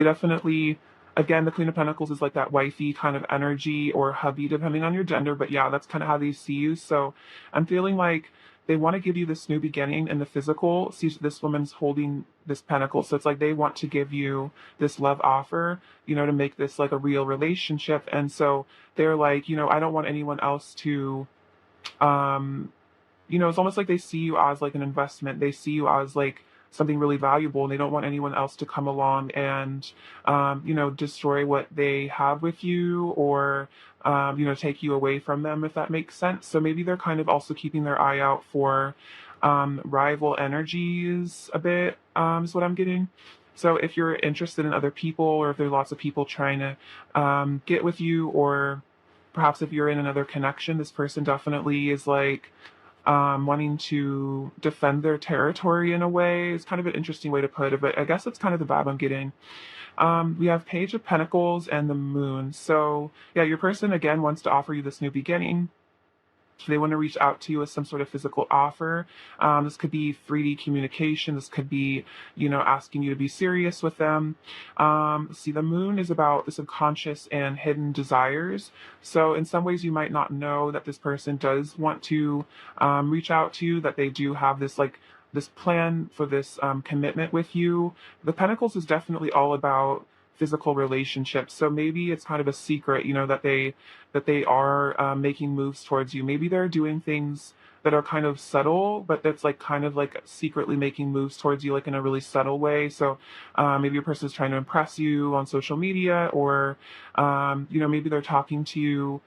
Definitely, again, the Queen of Pentacles is like that wifey kind of energy, or hubby, depending on your gender. But yeah, that's kind of how they see you. So I'm feeling like they want to give you this new beginning in the physical. See, this woman's holding this pentacle. So it's like they want to give you this love offer, to make this like a real relationship. And so they're like, I don't want anyone else to, um, it's almost like they see you as like an investment. They see you as like something really valuable, and they don't want anyone else to come along and, destroy what they have with you, or, take you away from them, if that makes sense. So maybe they're kind of also keeping their eye out for rival energies a bit, is what I'm getting. So if you're interested in other people, or if there are lots of people trying to get with you, or perhaps if you're in another connection, this person definitely is like wanting to defend their territory in a way. Is kind of an interesting way to put it, but I guess that's kind of the vibe I'm getting. We have Page of Pentacles and the Moon. So yeah, your person again wants to offer you this new beginning. They want to reach out to you with some sort of physical offer. This could be 3D communication. This could be, asking you to be serious with them. See, the moon is about the subconscious and hidden desires. So in some ways, you might not know that this person does want to reach out to you, that they do have this like this plan for this commitment with you. The Pentacles is definitely all about physical relationships. So maybe it's kind of a secret, that they are making moves towards you. Maybe they're doing things that are kind of subtle, but that's like kind of like secretly making moves towards you, like in a really subtle way. So maybe your person is trying to impress you on social media, or maybe they're talking to you,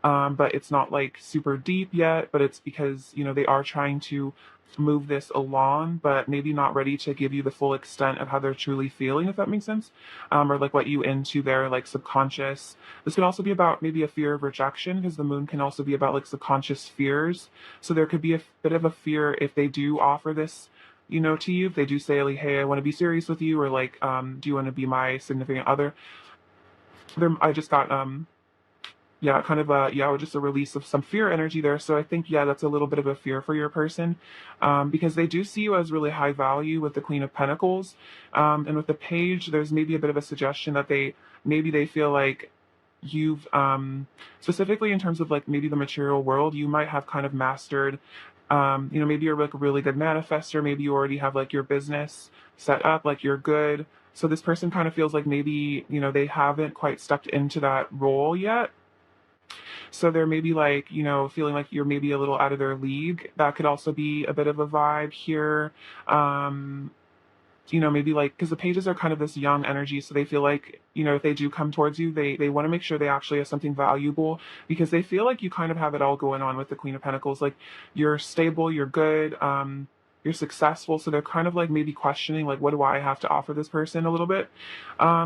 but it's not like super deep yet. But it's because they are trying to move this along, but maybe not ready to give you the full extent of how they're truly feeling, if that makes sense, or like what you into their like subconscious. This could also be about maybe a fear of rejection, because the moon can also be about like subconscious fears. So there could be a bit of a fear if they do offer this, to you. If they do say like, hey, I want to be serious with you, or like, do you want to be my significant other? I just got yeah, kind of just a release of some fear energy there. So I think, yeah, that's a little bit of a fear for your person, because they do see you as really high value with the Queen of Pentacles, and with the Page, there's maybe a bit of a suggestion that they feel like you've, specifically in terms of like maybe the material world, you might have kind of mastered, maybe you're like a really good manifester. Maybe you already have like your business set up, like you're good. So this person kind of feels like maybe, they haven't quite stepped into that role yet. So they're maybe like, feeling like you're maybe a little out of their league. That could also be a bit of a vibe here. Um, maybe like, because the pages are kind of this young energy. So they feel like, if they do come towards you, they want to make sure they actually have something valuable, because they feel like you kind of have it all going on with the Queen of Pentacles. Like you're stable, you're good. You're successful. So they're kind of like maybe questioning, like, what do I have to offer this person a little bit?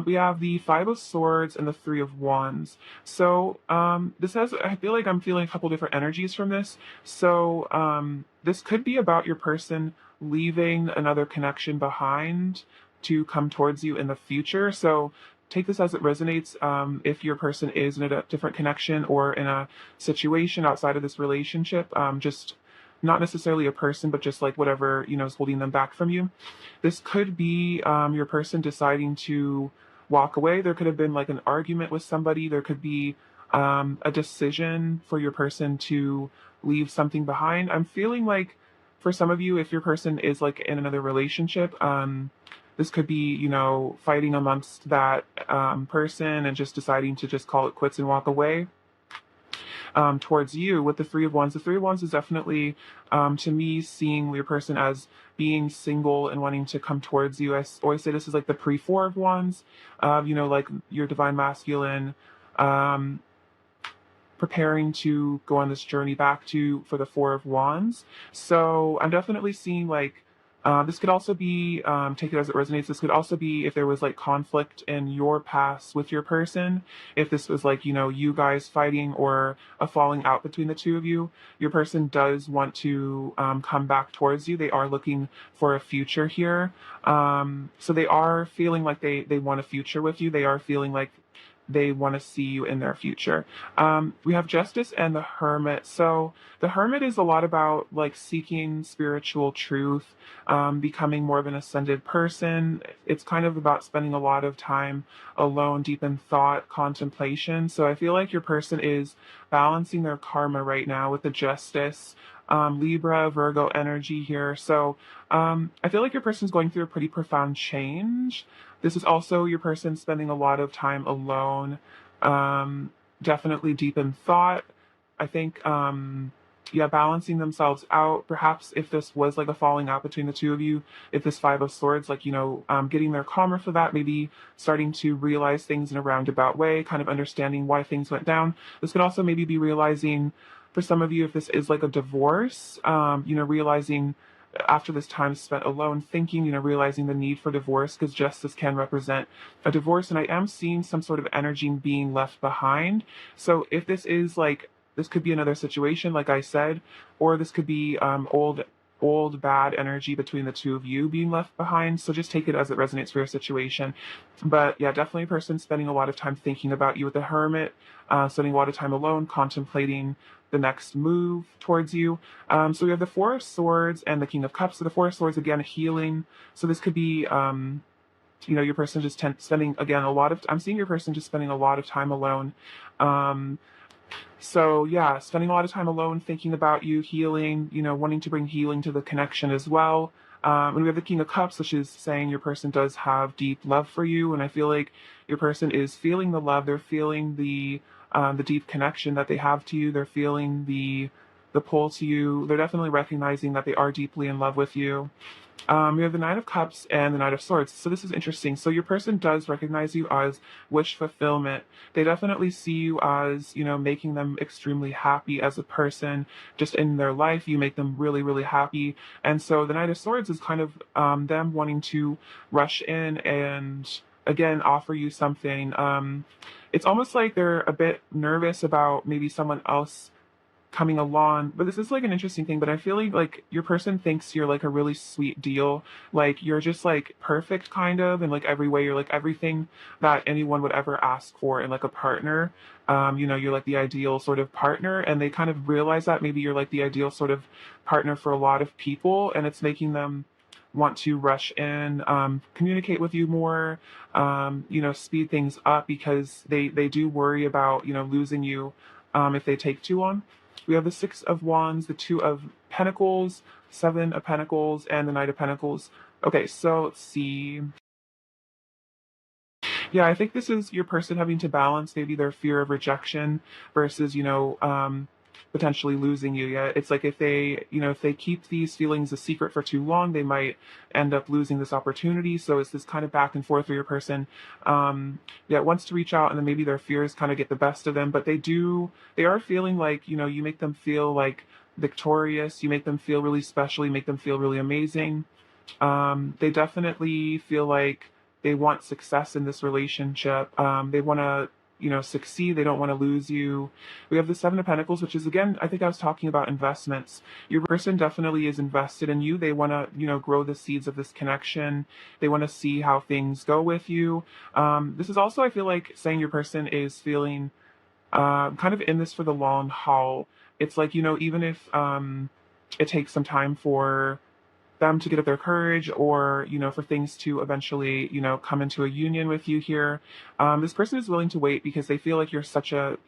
We have the Five of Swords and the Three of Wands. So I feel like I'm feeling a couple different energies from this. So this could be about your person leaving another connection behind to come towards you in the future. So take this as it resonates. If your person is in a different connection or in a situation outside of this relationship, just not necessarily a person, but just like whatever, is holding them back from you. This could be your person deciding to walk away. There could have been like an argument with somebody. There could be a decision for your person to leave something behind. I'm feeling like for some of you, if your person is like in another relationship, this could be, fighting amongst that person and just deciding to just call it quits and walk away. Towards you with the Three of Wands. The Three of Wands is definitely, to me, seeing your person as being single and wanting to come towards you. I always say this is like the pre-Four of Wands, like your divine masculine, um, preparing to go on this journey back to for the Four of Wands. So I'm definitely seeing like this could also be, take it as it resonates. This could also be if there was like conflict in your past with your person. If this was like, you guys fighting or a falling out between the two of you, your person does want to come back towards you. They are looking for a future here. So they are feeling like they want a future with you. They are feeling like they want to see you in their future. We have Justice and the Hermit. So the Hermit is a lot about like seeking spiritual truth, becoming more of an ascended person. It's kind of about spending a lot of time alone, deep in thought, contemplation. So I feel like your person is balancing their karma right now with the Justice. Libra, Virgo energy here. So I feel like your person's going through a pretty profound change. This is also your person spending a lot of time alone, definitely deep in thought. I think, yeah, balancing themselves out. Perhaps if this was like a falling out between the two of you, if this Five of Swords, like, getting their karma for that, maybe starting to realize things in a roundabout way, kind of understanding why things went down. This could also maybe be realizing for some of you, if this is like a divorce, realizing after this time spent alone thinking, realizing the need for divorce, because justice can represent a divorce. And I am seeing some sort of energy being left behind. So if this is like, this could be another situation, like I said, or this could be old bad energy between the two of you being left behind. So just take it as it resonates for your situation. But yeah, definitely a person spending a lot of time thinking about you with the Hermit, spending a lot of time alone, contemplating the next move towards you. So we have the Four of Swords and the King of Cups. So the Four of Swords, again, healing. So this could be, your person just spending, again, I'm seeing your person just spending a lot of time alone. So yeah, spending a lot of time alone, thinking about you, healing, wanting to bring healing to the connection as well. And we have the King of Cups, which is saying your person does have deep love for you. And I feel like your person is feeling the love. They're feeling the deep connection that they have to you. They're feeling the pull to you. They're definitely recognizing that they are deeply in love with you. We have the Nine of Cups and the Knight of Swords. So this is interesting. So your person does recognize you as wish fulfillment. They definitely see you as, making them extremely happy as a person. Just in their life, you make them really, really happy. And so the Knight of Swords is kind of them wanting to rush in and, again, offer you something. It's almost like they're a bit nervous about maybe someone else coming along. But this is like an interesting thing, but I feel like your person thinks you're like a really sweet deal. Like you're just like perfect kind of in like every way. You're like everything that anyone would ever ask for in like a partner. You're like the ideal sort of partner, and they kind of realize that maybe you're like the ideal sort of partner for a lot of people, and it's making them want to rush in, communicate with you more, speed things up, because they do worry about, losing you if they take too long. We have the Six of Wands, the Two of Pentacles, Seven of Pentacles, and the Knight of Pentacles. Okay, so let's see. Yeah, I think this is your person having to balance maybe their fear of rejection versus, potentially losing you. Yeah, it's like if they keep these feelings a secret for too long, they might end up losing this opportunity. So it's this kind of back and forth where your person, wants to reach out, and then maybe their fears kind of get the best of them. But they are feeling like, you make them feel like victorious. You make them feel really special. You make them feel really amazing. They definitely feel like they want success in this relationship. They want to, succeed. They don't want to lose you. We have the Seven of Pentacles, which is, again, I think I was talking about investments. Your person definitely is invested in you. They want to, grow the seeds of this connection. They want to see how things go with you. This is also, I feel like, saying your person is feeling kind of in this for the long haul. It's like, even if it takes some time for them to get up their courage, or for things to eventually come into a union with you here, this person is willing to wait because they feel like you're such a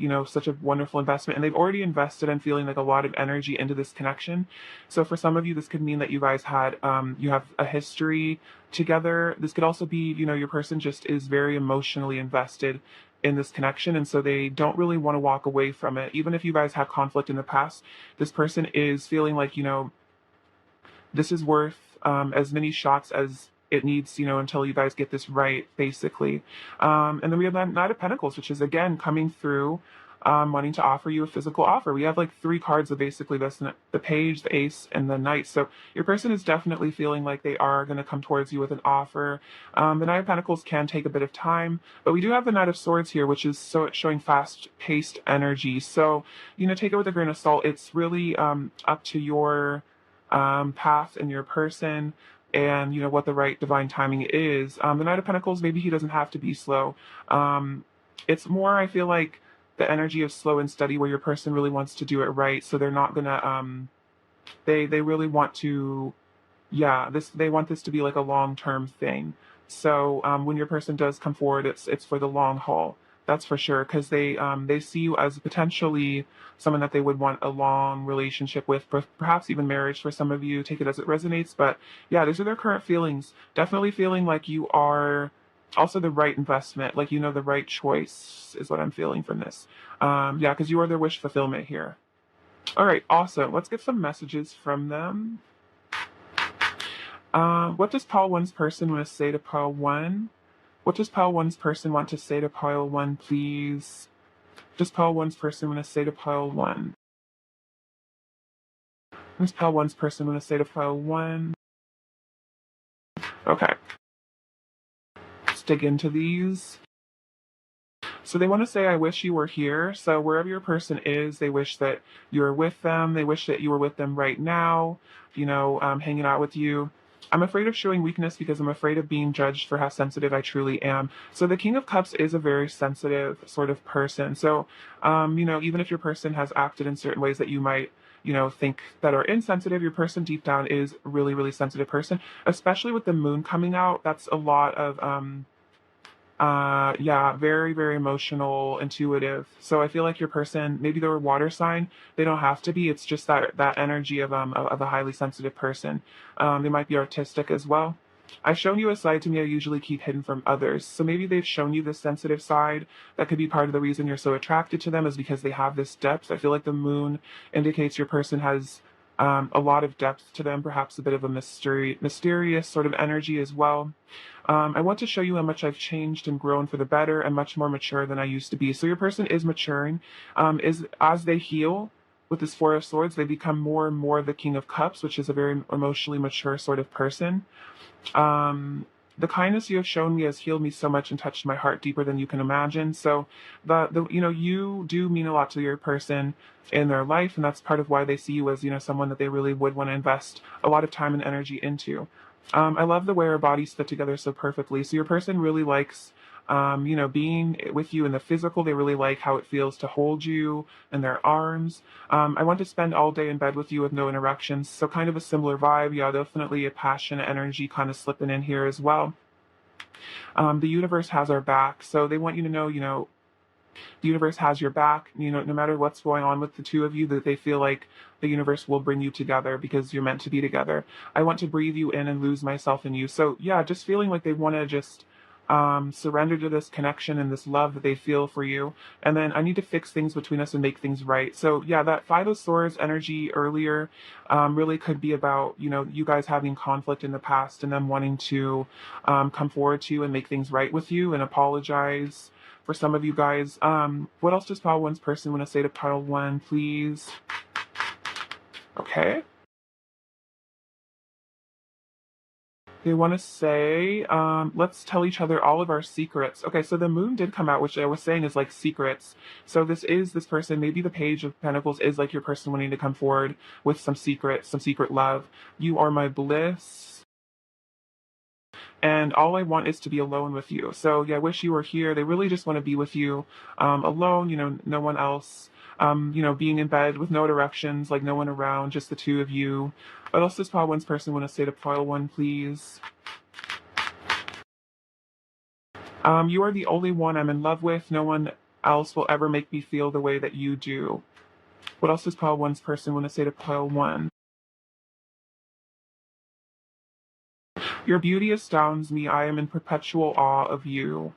wonderful investment, and they've already invested and feeling like a lot of energy into this connection. So for some of you, this could mean that you guys had you have a history together. This could also be your person just is very emotionally invested in this connection, and so they don't really want to walk away from it. Even if you guys had conflict in the past, this person is feeling like this is worth as many shots as it needs, until you guys get this right, basically. And then we have that Knight of Pentacles, which is, again, coming through, wanting to offer you a physical offer. We have like three cards of basically this: the Page, the Ace, and the Knight. So your person is definitely feeling like they are going to come towards you with an offer. The Knight of Pentacles can take a bit of time, but we do have the Knight of Swords here, which is showing fast-paced energy. So, take it with a grain of salt. It's really up to your path and your person, and what the right divine timing is. The Knight of Pentacles, maybe he doesn't have to be slow. It's more, I feel like, the energy of slow and steady where your person really wants to do it right. So they're not gonna they really want to, yeah, this they want this to be like a long-term thing. So when your person does come forward, it's for the long haul. That's for sure, because they see you as potentially someone that they would want a long relationship with, perhaps even marriage for some of you. Take it as it resonates. But yeah, these are their current feelings. Definitely feeling like you are also the right investment, like you know the right choice is what I'm feeling from this. Yeah, because you are their wish fulfillment here. All right, awesome. Let's get some messages from them. What does pile one's person want to say to pile one? What does pile one's person want to say to pile one, please? What does pile one's person want to say to pile one? What does pile one's person want to say to pile one? Okay, let's dig into these. So they want to say, I wish you were here. So wherever your person is, they wish that you were with them. They wish that you were with them right now, hanging out with you. I'm afraid of showing weakness because I'm afraid of being judged for how sensitive I truly am. So the King of Cups is a very sensitive sort of person. So, even if your person has acted in certain ways that you might, think that are insensitive, your person deep down is a really, really sensitive person, especially with the moon coming out. That's a lot of, yeah, very, very emotional, intuitive. So I feel like your person, maybe they're a water sign. They don't have to be. It's just that energy of a highly sensitive person. They might be artistic as well. I've shown you a side to me I usually keep hidden from others. So maybe they've shown you this sensitive side. That could be part of the reason you're so attracted to them is because they have this depth. I feel like the moon indicates your person has a lot of depth to them, perhaps a bit of a mysterious sort of energy as well. I want to show you how much I've changed and grown for the better and much more mature than I used to be. So your person is maturing. Is as they heal with this Four of Swords, they become more and more the King of Cups, which is a very emotionally mature sort of person. Um, the kindness you have shown me has healed me so much and touched my heart deeper than you can imagine. So you do mean a lot to your person in their life, and that's part of why they see you as, someone that they really would want to invest a lot of time and energy into. I love the way our bodies fit together so perfectly. So your person really likes being with you in the physical. They really like how it feels to hold you in their arms. I want to spend all day in bed with you with no interruptions. So kind of a similar vibe. Yeah, definitely a passionate energy kind of slipping in here as well. The universe has our back. So they want you to know, the universe has your back, no matter what's going on with the two of you, that they feel like the universe will bring you together because you're meant to be together. I want to breathe you in and lose myself in you. So yeah, just feeling like they want to just surrender to this connection and this love that they feel for you. And then I need to fix things between us and make things right. So yeah, that Five of Swords energy earlier really could be about, you guys having conflict in the past and them wanting to come forward to you and make things right with you and apologize for some of you guys. What else does pile one's person want to say to pile one, please? Okay. They want to say, let's tell each other all of our secrets. Okay, so the moon did come out, which I was saying is like secrets. So this person, maybe the Page of Pentacles is like your person wanting to come forward with some secret love. You are my bliss. And all I want is to be alone with you. So yeah, I wish you were here. They really just want to be with you, alone. No one else. Being in bed with no interruptions, like no one around, just the two of you. What else does pile one's person want to say to pile one, please? You are the only one I'm in love with. No one else will ever make me feel the way that you do. What else does pile one's person want to say to pile one? Your beauty astounds me. I am in perpetual awe of you.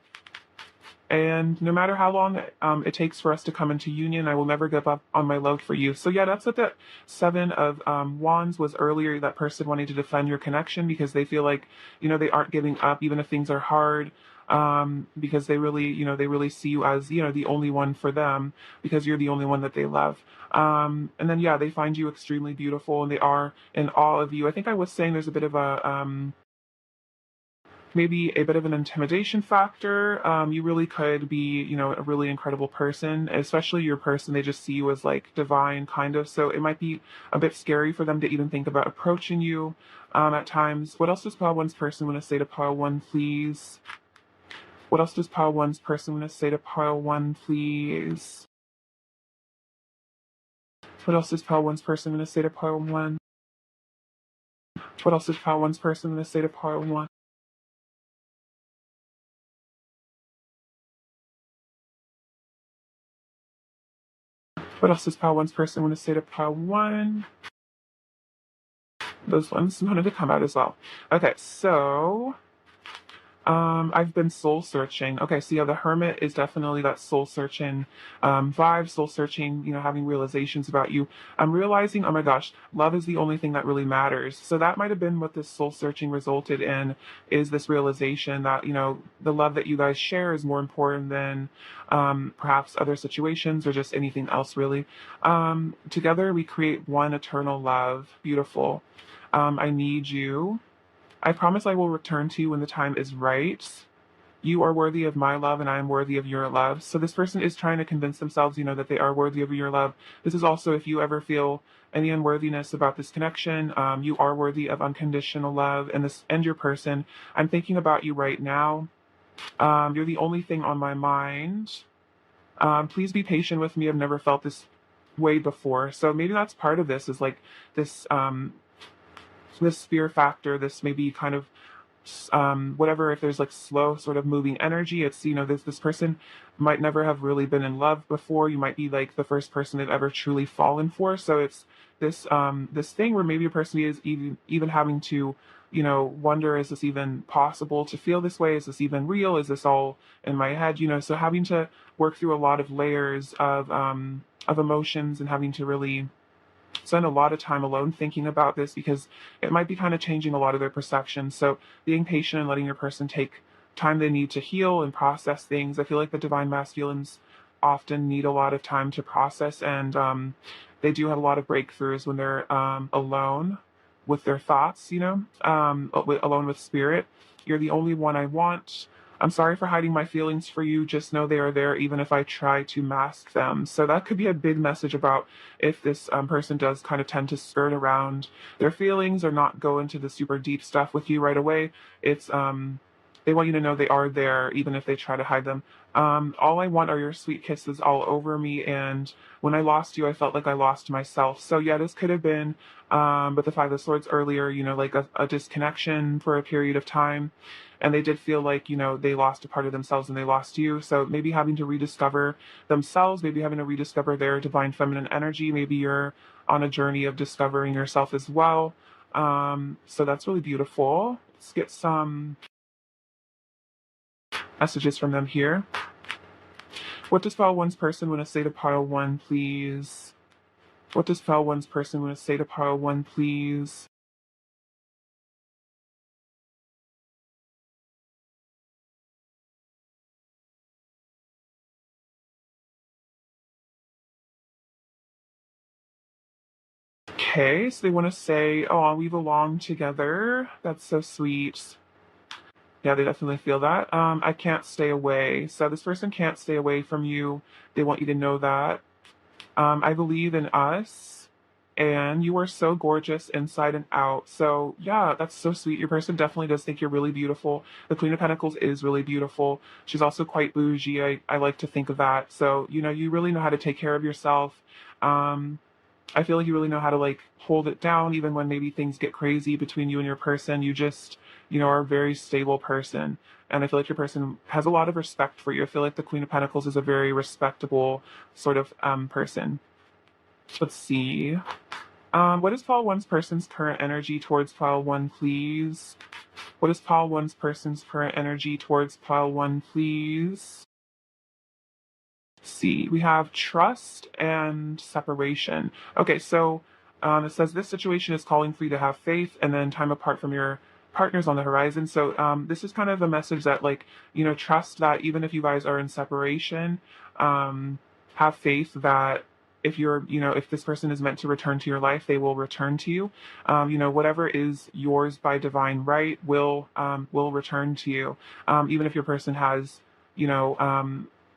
And no matter how long it takes for us to come into union, I will never give up on my love for you. So yeah, that's what that Seven of Wands was earlier, that person wanting to defend your connection because they feel like, they aren't giving up even if things are hard. Because they really see you as, the only one for them because you're the only one that they love. And then, yeah, they find you extremely beautiful and they are in awe of you. I think I was saying there's a bit of maybe a bit of an intimidation factor. You really could be, a really incredible person, especially your person. They just see you as like divine, kind of. So it might be a bit scary for them to even think about approaching you at times. What else does pile one's person want to say to pile one, please? What else does pile one's person want to say to pile one, please? What else does pile one's person want to say to pile one? What else does pile one's person want to say to pile one? What else does pile one's person want to say to pile one? Those ones wanted to come out as well. Okay, so I've been soul searching. Okay, so yeah, the hermit is definitely that soul searching vibe, soul searching, having realizations about you. I'm realizing, oh my gosh, love is the only thing that really matters. So that might have been what this soul searching resulted in, is this realization that, the love that you guys share is more important than perhaps other situations or just anything else, really. Together we create one eternal love. Beautiful. I need you. I promise I will return to you when the time is right. You are worthy of my love and I am worthy of your love. So this person is trying to convince themselves, that they are worthy of your love. This is also, if you ever feel any unworthiness about this connection, you are worthy of unconditional love, and your person. I'm thinking about you right now. You're the only thing on my mind. Please be patient with me. I've never felt this way before. So maybe that's part of this, is like this this fear factor, this maybe kind of whatever, if there's like slow sort of moving energy, it's, this person might never have really been in love before. You might be like the first person they've ever truly fallen for. So it's this thing where maybe a person is even having to, wonder, is this even possible to feel this way? Is this even real? Is this all in my head? So having to work through a lot of layers of emotions, and having to really spend a lot of time alone thinking about this, because it might be kind of changing a lot of their perceptions. So being patient and letting your person take time they need to heal and process things. I feel like the divine masculines often need a lot of time to process, and they do have a lot of breakthroughs when they're alone with their thoughts, alone with spirit. You're the only one I want. I'm sorry for hiding my feelings for you. Just know they are there, even if I try to mask them. So that could be a big message about if this person does kind of tend to skirt around their feelings or not go into the super deep stuff with you right away. It's they want you to know they are there, even if they try to hide them. All I want are your sweet kisses all over me. And when I lost you, I felt like I lost myself. So yeah, this could have been, with the Five of Swords earlier, like a disconnection for a period of time. And they did feel like, they lost a part of themselves and they lost you. So maybe having to rediscover themselves, maybe having to rediscover their divine feminine energy. Maybe you're on a journey of discovering yourself as well. So that's really beautiful. Let's get some messages from them here. What does pile one's person want to say to pile one, please? What does pile one's person want to say to pile one, please? Okay, so they want to say, oh, we belong together. That's so sweet. Yeah, they definitely feel that. I can't stay away. So this person can't stay away from you. They want you to know that. I believe in us, and you are so gorgeous inside and out. So yeah, that's so sweet. Your person definitely does think you're really beautiful. The Queen of Pentacles is really beautiful. She's also quite bougie. I like to think of that. So, you really know how to take care of yourself. I feel like you really know how to like hold it down, even when maybe things get crazy between you and your person. You just, are a very stable person. And I feel like your person has a lot of respect for you. I feel like the Queen of Pentacles is a very respectable sort of person. Let's see. What is pile one's person's current energy towards pile one, please? What is pile one's person's current energy towards pile one, please? See, we have trust and separation. Okay, so it says this situation is calling for you to have faith and then time apart from your partners on the horizon. So this is kind of a message that, like, trust that even if you guys are in separation, have faith that if you're, if this person is meant to return to your life, they will return to you. Whatever is yours by divine right will return to you. Even if your person has,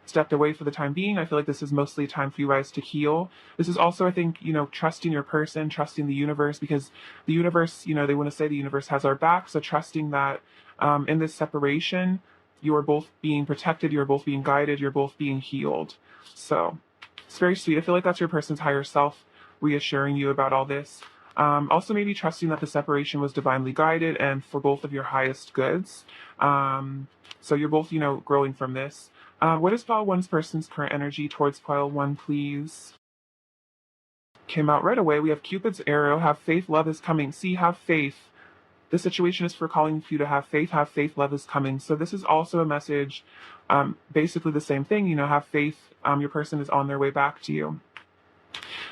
stepped away for the time being. I feel like this is mostly a time for you guys to heal. This is also, I think, trusting your person, trusting the universe, because the universe, they want to say the universe has our back. So trusting that in this separation, you're both being protected, you're both being guided, you're both being healed. So it's very sweet. I feel like that's your person's higher self reassuring you about all this. Also, maybe trusting that the separation was divinely guided and for both of your highest goods. So you're both, growing from this. What is pile one's person's current energy towards pile one, please? Came out right away. We have Cupid's arrow. Have faith, love is coming. See, have faith. The situation is for calling for you to have faith, love is coming. So this is also a message, basically the same thing, have faith, your person is on their way back to you.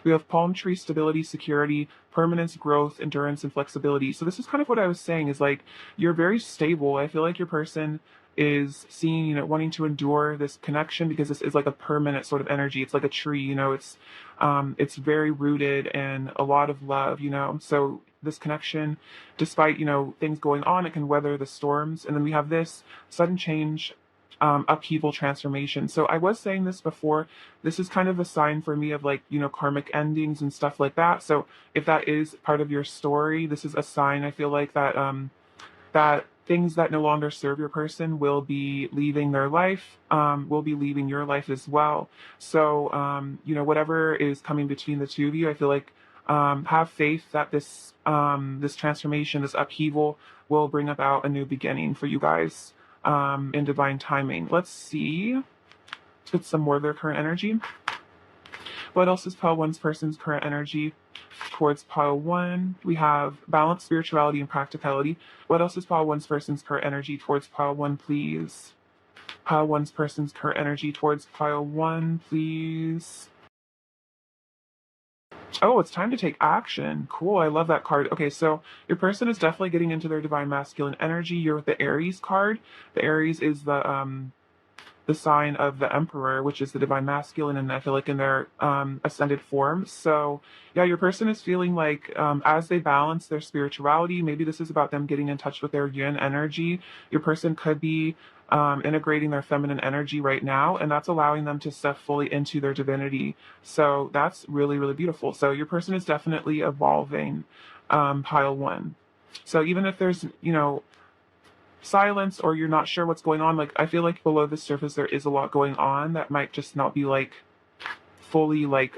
We have palm tree, stability, security, permanence, growth, endurance, and flexibility. So this is kind of what I was saying is like, you're very stable. I feel like your person is seeing, wanting to endure this connection because this is like a permanent sort of energy. It's like a tree, it's very rooted in a lot of love, so this connection, despite, things going on, it can weather the storms. And then we have this sudden change, upheaval, transformation. So I was saying this before, this is kind of a sign for me of like, karmic endings and stuff like that. So if that is part of your story, this is a sign, I feel like, that that things that no longer serve your person will be leaving their life, will be leaving your life as well. So, whatever is coming between the two of you, I feel like, have faith that this transformation, this upheaval will bring about a new beginning for you guys, in divine timing. Let's see. Let's get some more of their current energy. What else is pile one's person's current energy towards pile one? We have balance, spirituality, and practicality. What else is pile one's person's current energy towards pile one, please? Pile one's person's current energy towards pile one, please. Oh, it's time to take action. Cool. I love that card. Okay, so your person is definitely getting into their divine masculine energy. You're with the Aries card. The Aries is the sign of the Emperor, which is the divine masculine, and I feel like in their ascended form. So yeah, your person is feeling like, as they balance their spirituality, maybe this is about them getting in touch with their yin energy. Your person could be integrating their feminine energy right now, and that's allowing them to step fully into their divinity. So that's really, really beautiful. So your person is definitely evolving, pile one. So even if there's, silence or you're not sure what's going on, like I feel like below the surface there is a lot going on that might just not be like fully like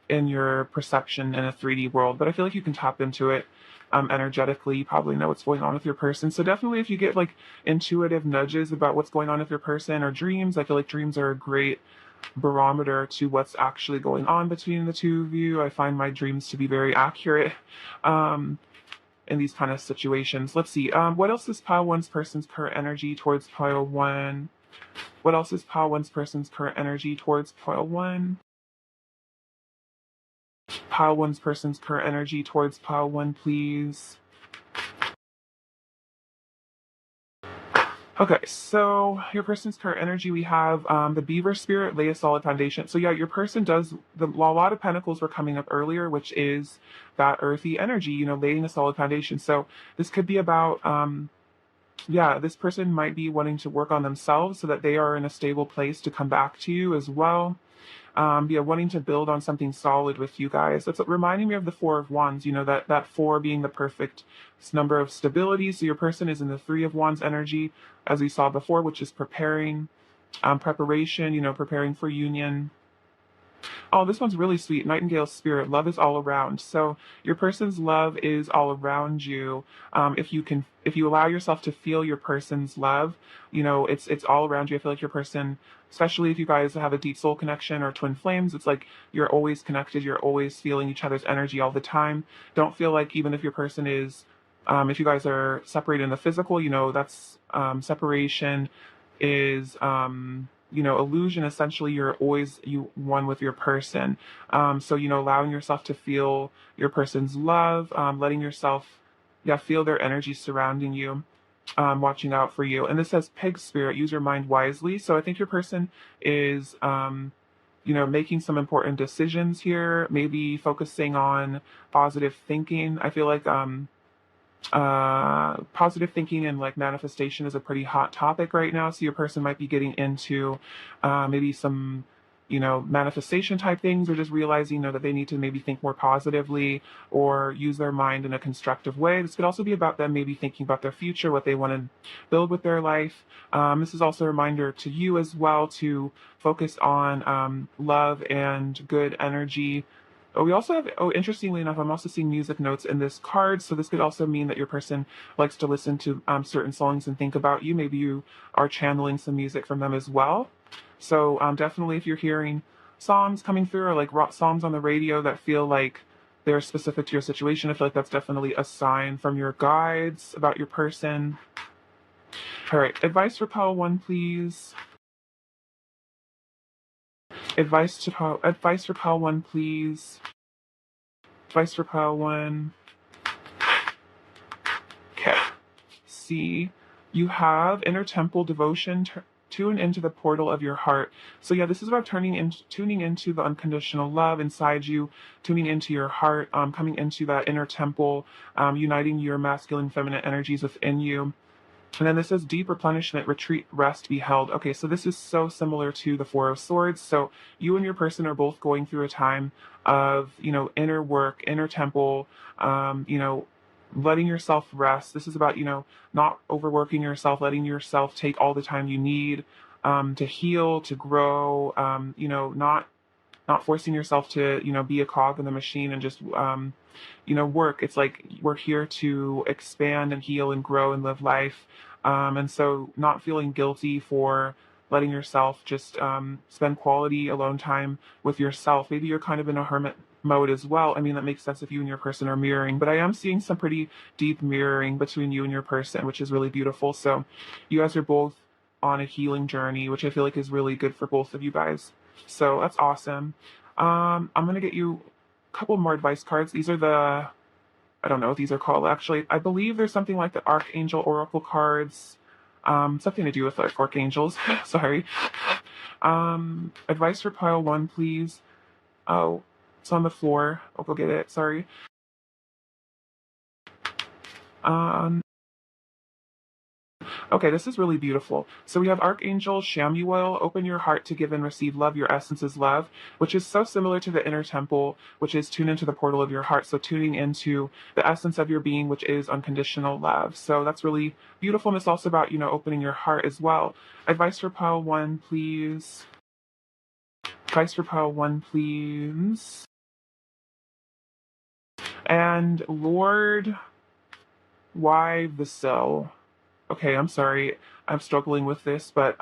in your perception in a 3D world, but I feel like you can tap into it energetically. You probably know what's going on with your person. So definitely if you get like intuitive nudges about what's going on with your person or dreams, I feel like dreams are a great barometer to what's actually going on between the two of you. I find my dreams to be very accurate. In these kind of situations. Let's see. What else is pile one's person's current energy towards pile one? What else is pile one's person's current energy towards pile one? Pile one's person's current energy towards pile one, please. Okay, so your person's current energy, we have the beaver spirit, lay a solid foundation. So yeah, your person does, a lot of pentacles were coming up earlier, which is that earthy energy, laying a solid foundation. So this could be about, yeah, this person might be wanting to work on themselves so that they are in a stable place to come back to you as well. Yeah, wanting to build on something solid with you guys. That's reminding me of the Four of Wands, that four being the perfect number of stability. So your person is in the Three of Wands energy, as we saw before, which is preparing, preparation, preparing for union. Oh, this one's really sweet. Nightingale spirit. Love is all around. So your person's love is all around you. If you allow yourself to feel your person's love, it's all around you. I feel like your person, especially if you guys have a deep soul connection or twin flames, it's like you're always connected. You're always feeling each other's energy all the time. Don't feel like even if your person is, if you guys are separated in the physical, that's separation is illusion. Essentially you're always one with your person. So allowing yourself to feel your person's love, letting yourself feel their energy surrounding you, watching out for you. And this says pig spirit, use your mind wisely. So I think your person is making some important decisions here, maybe focusing on positive thinking. I feel like positive thinking and like manifestation is a pretty hot topic right now. So your person might be getting into maybe some manifestation type things, or just realizing, that they need to maybe think more positively or use their mind in a constructive way. This could also be about them maybe thinking about their future, what they want to build with their life. This is also a reminder to you as well to focus on love and good energy. We also have, interestingly enough, I'm also seeing music notes in this card. So this could also mean that your person likes to listen to certain songs and think about you. Maybe you are channeling some music from them as well. So definitely, if you're hearing songs coming through, or like rock songs on the radio that feel like they're specific to your situation, I feel like that's definitely a sign from your guides about your person. All right, advice for pile 1, please. Advice for pile 1, please. Advice for pile 1. Okay. C. You have inner temple devotion. Tune into the portal of your heart. So yeah, this is about tuning into the unconditional love inside you, tuning into your heart, coming into that inner temple, uniting your masculine, feminine energies within you. And then this says deep replenishment, retreat, rest, be held. Okay, so this is so similar to the Four of Swords. So you and your person are both going through a time of, inner work, inner temple, letting yourself rest. This is about, not overworking yourself, letting yourself take all the time you need to heal, to grow, not forcing yourself to, be a cog in the machine and just, work. It's like we're here to expand and heal and grow and live life. And so not feeling guilty for letting yourself just spend quality alone time with yourself. Maybe you're kind of in a hermit mode as well. I mean, that makes sense if you and your person are mirroring, but I am seeing some pretty deep mirroring between you and your person, which is really beautiful. So you guys are both on a healing journey, which I feel like is really good for both of you guys. So that's awesome. I'm going to get you a couple more advice cards. These are I don't know what these are called actually. I believe there's something like the Archangel Oracle cards. Something to do with like archangels. Sorry. Advice for pile 1, please. Oh, it's on the floor. I'll go get it. Sorry. Okay, this is really beautiful. So we have Archangel Shamuel, open your heart to give and receive love. Your essence is love, which is so similar to the inner temple, which is tune into the portal of your heart. So tuning into the essence of your being, which is unconditional love. So that's really beautiful. And it's also about, opening your heart as well. Advice for pile 1, please. Advice for pile 1, please. And Lord, why the cell? Okay, I'm sorry. I'm struggling with this, but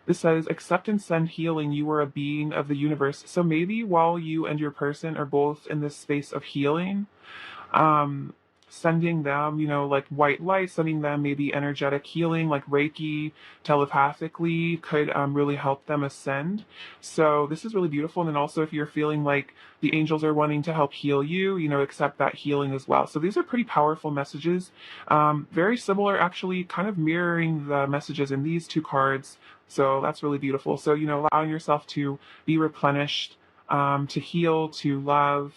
this says accept and send healing. You are a being of the universe. So maybe while you and your person are both in this space of healing, um, sending them, like white light, sending them maybe energetic healing, like Reiki, telepathically, could really help them ascend. So this is really beautiful. And then also, if you're feeling like the angels are wanting to help heal you, accept that healing as well. So these are pretty powerful messages. Very similar, actually, kind of mirroring the messages in these two cards. So that's really beautiful. So, allowing yourself to be replenished, to heal, to love.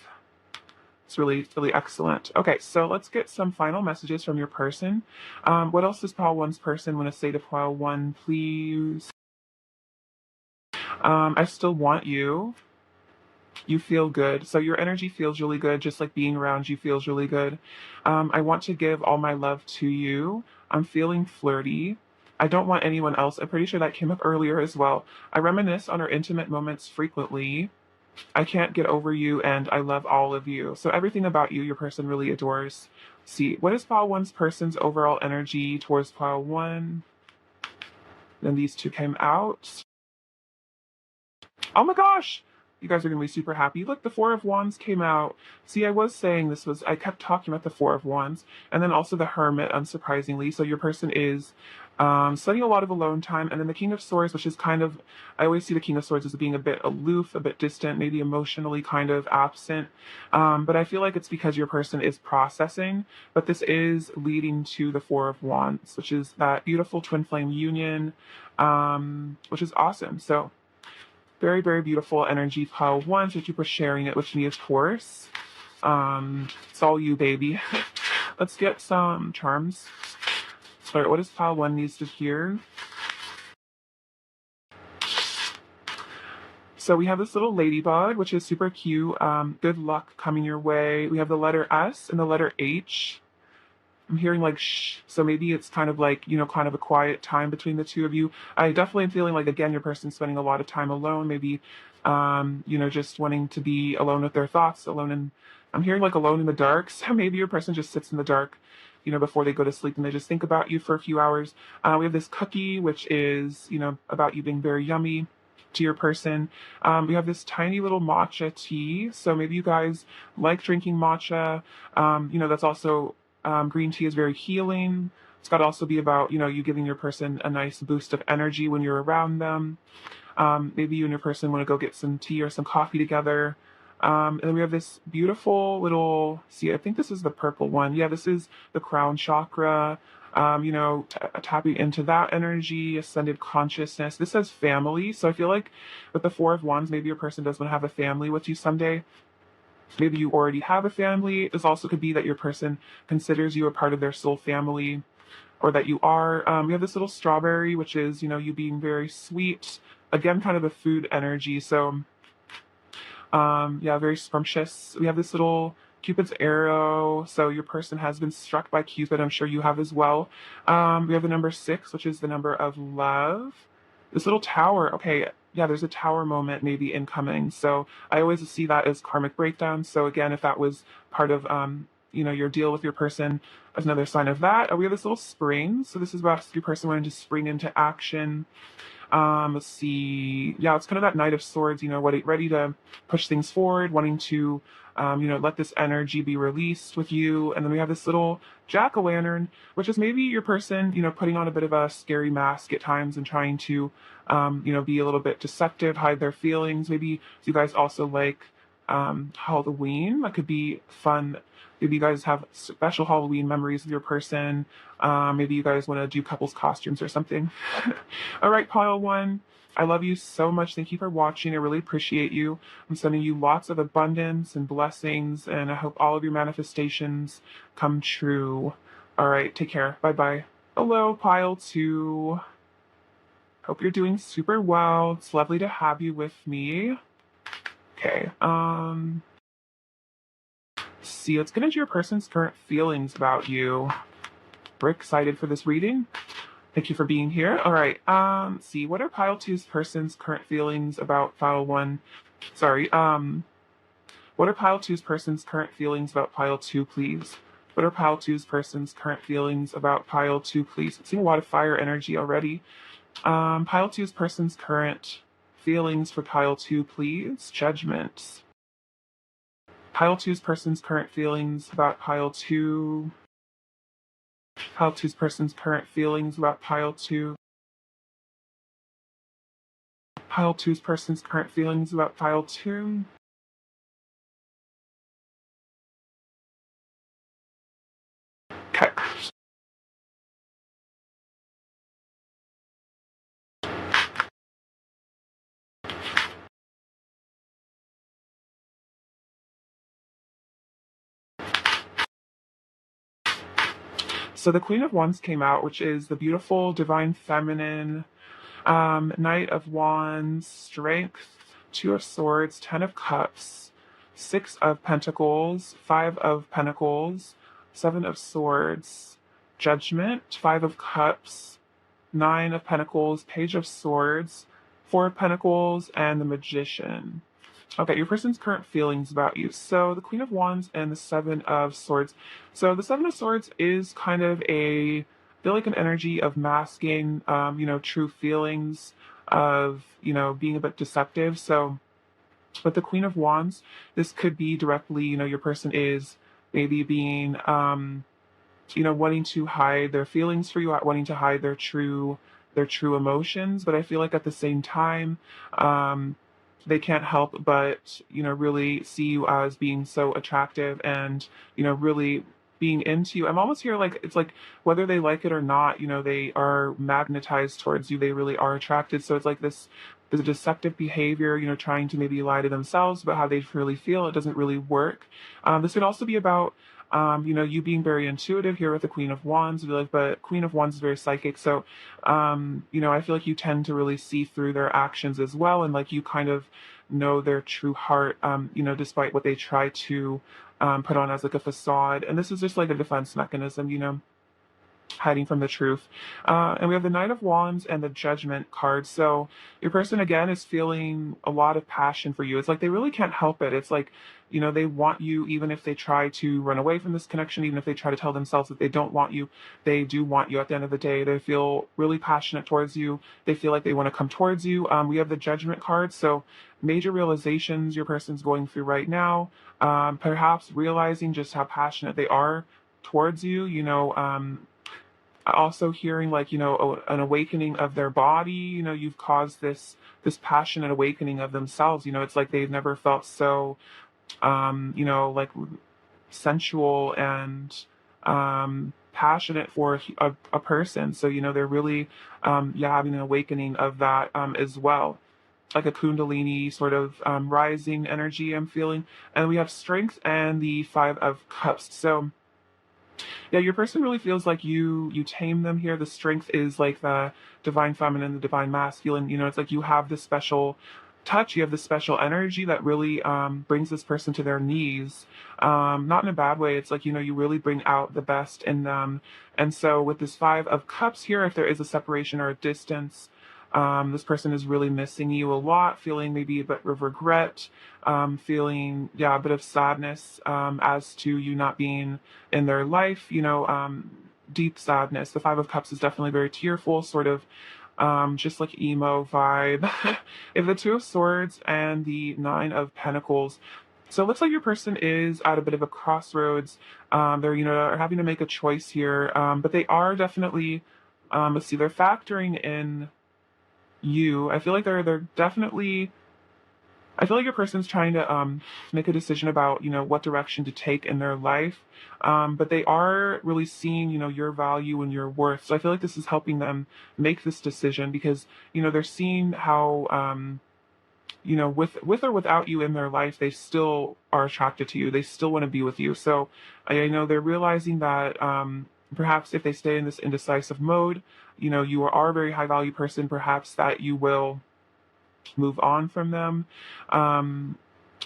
It's really, really excellent. Okay, so let's get some final messages from your person. What else does pile 1's person want to say to pile 1, please? I still want you. You feel good. So your energy feels really good, just like being around you feels really good. I want to give all my love to you. I'm feeling flirty. I don't want anyone else. I'm pretty sure that came up earlier as well. I reminisce on our intimate moments frequently. I can't get over you, and I love all of you. So everything about you, your person really adores. See, what is pile 1's person's overall energy towards pile 1? Then these two came out. Oh my gosh! You guys are going to be super happy. Look, the Four of Wands came out. See, I was saying I kept talking about the Four of Wands. And then also the Hermit, unsurprisingly. So your person is spending a lot of alone time. And then the King of Swords, which is kind of, I always see the King of Swords as being a bit aloof, a bit distant, maybe emotionally kind of absent. But I feel like it's because your person is processing. But this is leading to the Four of Wands, which is that beautiful twin flame union, which is awesome. So very, very beautiful energy, pile 1. Thank you for sharing it with me, of course. It's all you, baby. Let's get some charms. Sorry, what does pile 1 needs to hear? So we have this little ladybug, which is super cute. Good luck coming your way. We have the letter S and the letter H. I'm hearing like shh, so maybe it's kind of like, kind of a quiet time between the two of you. I definitely am feeling like, again, your person's spending a lot of time alone, maybe, just wanting to be alone with their thoughts, alone in, I'm hearing like alone in the dark. So maybe your person just sits in the dark, before they go to sleep and they just think about you for a few hours. We have this cookie, which is, about you being very yummy to your person. We have this tiny little matcha tea. So maybe you guys like drinking matcha. That's also green tea is very healing. It's got to also be about, you giving your person a nice boost of energy when you're around them. Maybe you and your person want to go get some tea or some coffee together. And then we have this beautiful little, see, I think this is the purple one. Yeah, this is the crown chakra. Tapping into that energy, ascended consciousness. This says family. So I feel like with the Four of Wands, maybe your person does want to have a family with you someday. Maybe you already have a family. This also could be that your person considers you a part of their soul family, or that you are. We have this little strawberry, which is, you being very sweet. Again, kind of a food energy. So, yeah, very scrumptious. We have this little Cupid's arrow. So your person has been struck by Cupid. I'm sure you have as well. We have the number 6, which is the number of love. This little tower. Okay, yeah, there's a tower moment maybe incoming. So I always see that as karmic breakdown. So again, if that was part of, your deal with your person, as another sign of that. We have this little spring. So this is about your person wanting to spring into action. Let's see. Yeah, it's kind of that Knight of Swords, ready to push things forward, wanting to, let this energy be released with you. And then we have this little jack-o'-lantern, which is maybe your person, putting on a bit of a scary mask at times and trying to, be a little bit deceptive, hide their feelings. Maybe you guys also like Halloween. That could be fun. Maybe you guys have special Halloween memories with your person. Maybe you guys want to do couples costumes or something. All right, pile 1. I love you so much. Thank you for watching. I really appreciate you. I'm sending you lots of abundance and blessings, and I hope all of your manifestations come true. All right, take care. Bye-bye. Hello, pile 2. Hope you're doing super well. It's lovely to have you with me. Okay, see, let's get into your person's current feelings about you. We're excited for this reading. Thank you for being here. All right, see, what are pile 2's person's current feelings about pile 1? Sorry, what are pile 2's person's current feelings about pile 2, please? What are pile 2's person's current feelings about pile 2, please? I'm seeing a lot of fire energy already. Pile 2's person's current feelings for pile 2, please. Judgment. Pile 2's person's current feelings about pile 2. Pile 2's person's current feelings about pile 2. Pile 2's person's current feelings about pile 2. Okay. So the Queen of Wands came out, which is the beautiful, divine feminine, Knight of Wands, Strength, 2 of Swords, 10 of Cups, 6 of Pentacles, 5 of Pentacles, 7 of Swords, Judgment, 5 of Cups, 9 of Pentacles, Page of Swords, 4 of Pentacles, and the Magician. Okay, your person's current feelings about you. So the Queen of Wands and the 7 of Swords. So the 7 of Swords is kind of I feel like an energy of masking, true feelings, of, being a bit deceptive. So with the Queen of Wands, this could be directly, your person is maybe being, wanting to hide their feelings for you, wanting to hide their true emotions. But I feel like at the same time, they can't help but, really see you as being so attractive and, really being into you. I'm almost here like, it's like whether they like it or not, they are magnetized towards you. They really are attracted. So it's like this, there's a deceptive behavior, trying to maybe lie to themselves about how they really feel. It doesn't really work. This could also be about, You being very intuitive here with the Queen of Wands, but Queen of Wands is very psychic. So, I feel like you tend to really see through their actions as well. And like you kind of know their true heart, despite what they try to put on as like a facade. And this is just like a defense mechanism, hiding from the truth. And we have the Knight of Wands and the Judgment card. So your person again is feeling a lot of passion for you. It's like they really can't help it. It's like, they want you even if they try to run away from this connection, even if they try to tell themselves that they don't want you, they do want you at the end of the day. They feel really passionate towards you. They feel like they want to come towards you. We have the Judgment card. So major realizations your person's going through right now, perhaps realizing just how passionate they are towards you, also hearing like an awakening of their body. You've caused this passionate awakening of themselves. It's like they've never felt so like sensual and passionate for a person. So they're really having an awakening of that as well, like a kundalini sort of rising energy I'm feeling. And we have strength and the Five of Cups. So yeah, your person really feels like you tame them here. The strength is like the divine feminine, the divine masculine. It's like you have this special touch, you have this special energy that really brings this person to their knees. Not in a bad way. It's like, you really bring out the best in them. And so with this Five of Cups here, if there is a separation or a distance, this person is really missing you a lot, feeling maybe a bit of regret, feeling, a bit of sadness as to you not being in their life, deep sadness. The Five of Cups is definitely very tearful, sort of just like emo vibe. If the Two of Swords and the Nine of Pentacles. So it looks like your person is at a bit of a crossroads. They're, are having to make a choice here, but they are definitely, let's see, they're factoring in you. I feel like they're definitely. I feel like your person's trying to make a decision about what direction to take in their life, but they are really seeing your value and your worth. So I feel like this is helping them make this decision because they're seeing how with or without you in their life, they still are attracted to you. They still want to be with you. So I know they're realizing that perhaps if they stay in this indecisive mode, you are a very high value person, perhaps that you will move on from them.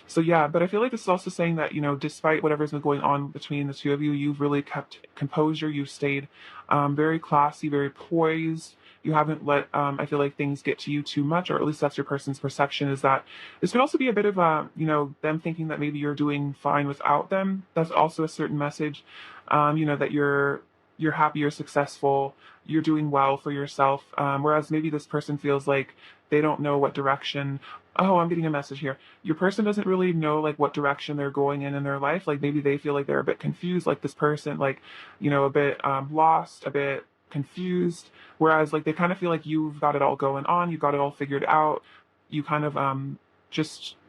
So yeah, but I feel like this is also saying that, despite whatever's been going on between the two of you, you've really kept composure. You've stayed very classy, very poised. You haven't let, I feel like, things get to you too much, or at least that's your person's perception, is that this could also be a bit of, them thinking that maybe you're doing fine without them. That's also a certain message, that you're happy, you're successful, you're doing well for yourself. Whereas maybe this person feels like they don't know what direction. Oh, I'm getting a message here. Your person doesn't really know like what direction they're going in their life. Like maybe they feel like they're a bit confused, like this person, like, a bit lost, a bit confused. Whereas like they kind of feel like you've got it all going on, you've got it all figured out. You kind of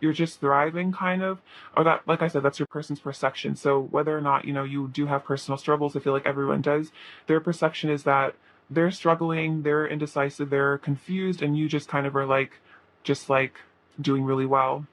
you're just thriving kind of, or that, like I said, that's your person's perception. So whether or not you do have personal struggles, I feel like everyone does, their perception is that they're struggling, they're indecisive, they're confused, and you just kind of are like just like doing really well.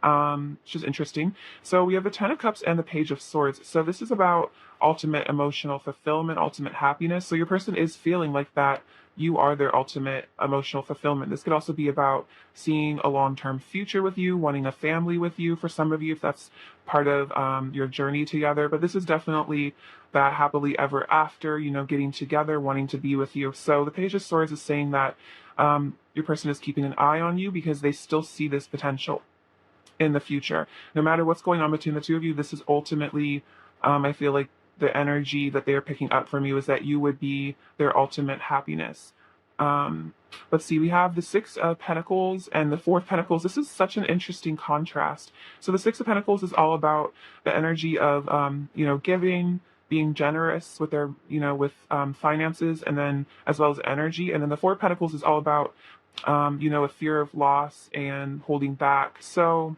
Which is interesting. So we have the Ten of Cups and the Page of Swords. So this is about ultimate emotional fulfillment, ultimate happiness. So your person is feeling like that you are their ultimate emotional fulfillment. This could also be about seeing a long-term future with you, wanting a family with you for some of you, if that's part of your journey together. But this is definitely that happily ever after, getting together, wanting to be with you. So the Page of Swords is saying that your person is keeping an eye on you because they still see this potential in the future. No matter what's going on between the two of you, this is ultimately, I feel like the energy that they're picking up from you is that you would be their ultimate happiness. Let's see, we have the Six of Pentacles and the Four of Pentacles. This is such an interesting contrast. So the Six of Pentacles is all about the energy of, giving, being generous with their, with finances, and then as well as energy. And then the Four of Pentacles is all about, a fear of loss and holding back. So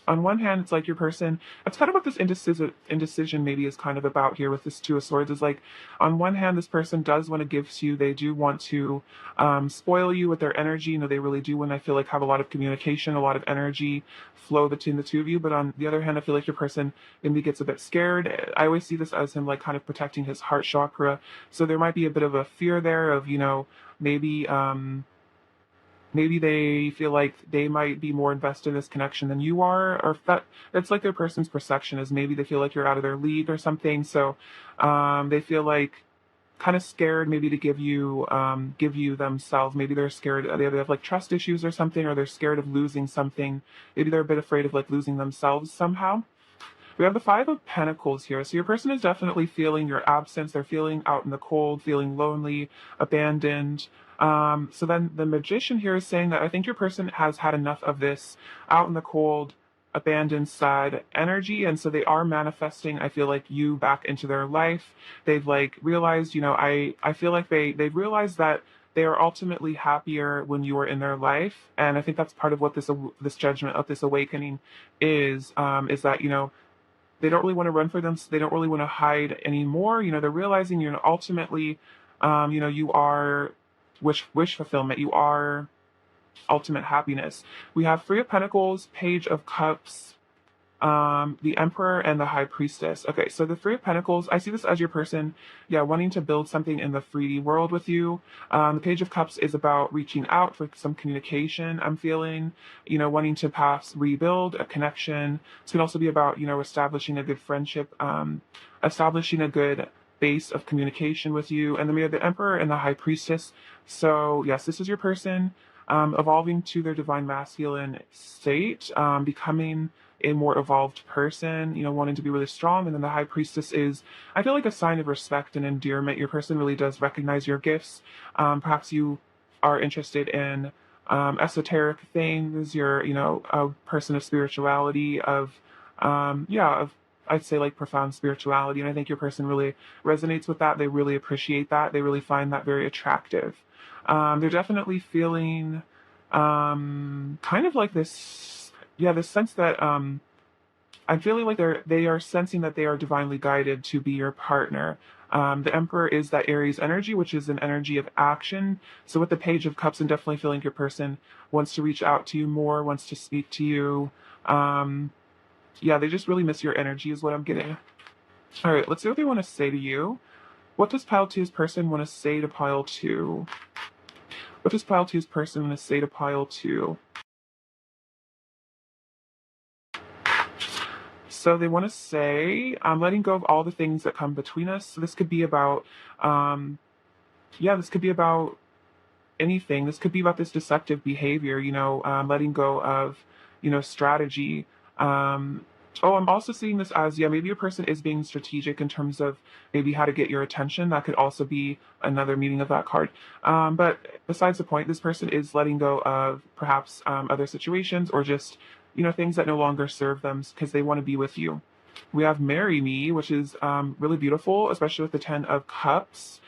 on one hand, it's like your person, that's kind of what this indecision maybe is kind of about here with this Two of Swords, is like, on one hand, this person does want to give to you, they do want to spoil you with their energy, they really do want, I feel like, have a lot of communication, a lot of energy flow between the two of you. But on the other hand, I feel like your person maybe gets a bit scared. I always see this as him like kind of protecting his heart chakra. So there might be a bit of a fear there of, maybe maybe they feel like they might be more invested in this connection than you are, or if that's like their person's perception, is maybe they feel like you're out of their league or something. So they feel like kind of scared maybe to give you themselves. Maybe they're scared, they have like trust issues or something, or they're scared of losing something. Maybe they're a bit afraid of like losing themselves somehow. We have the Five of Pentacles here. So your person is definitely feeling your absence. They're feeling out in the cold, feeling lonely, abandoned. So then the Magician here is saying that I think your person has had enough of this out in the cold, abandoned, sad energy. And so they are manifesting, I feel like, you back into their life. They've like realized, I feel like they've realized that they are ultimately happier when you are in their life. And I think that's part of what this judgment of this awakening is that, they don't really want to run for them. So they don't really want to hide anymore. They're realizing, ultimately, you are wish fulfillment. You are ultimate happiness. We have Three of Pentacles, Page of Cups, the Emperor, and the High Priestess. Okay, so the Three of Pentacles, I see this as your person, wanting to build something in the 3D world with you. The Page of Cups is about reaching out for some communication, I'm feeling, wanting to rebuild a connection. This can also be about, establishing a good friendship, establishing a good base of communication with you. And then we have the Emperor and the High Priestess. So yes, this is your person evolving to their divine masculine state, becoming a more evolved person, wanting to be really strong. And then the High Priestess is, I feel like, a sign of respect and endearment. Your person really does recognize your gifts. Perhaps you are interested in esoteric things. You're, a person of spirituality, of I'd say like profound spirituality. And I think your person really resonates with that. They really appreciate that. They really find that very attractive. They're definitely feeling kind of like this sense that I'm feeling like they are sensing that they are divinely guided to be your partner. The Emperor is that Aries energy, which is an energy of action. So with the Page of Cups, I'm definitely feeling your person wants to reach out to you more, wants to speak to you. They just really miss your energy is what I'm getting. All right, let's see what they want to say to you. What does Pile Two's person want to say to Pile Two? What does Pile Two's person want to say to Pile Two? So they want to say, I'm letting go of all the things that come between us. So this could be about, this could be about anything. This could be about this deceptive behavior, letting go of, strategy. I'm also seeing this as, maybe a person is being strategic in terms of maybe how to get your attention. That could also be another meaning of that card. But besides the point, this person is letting go of perhaps other situations, or just, things that no longer serve them because they want to be with you. We have Marry Me, which is really beautiful, especially with the Ten of Cups,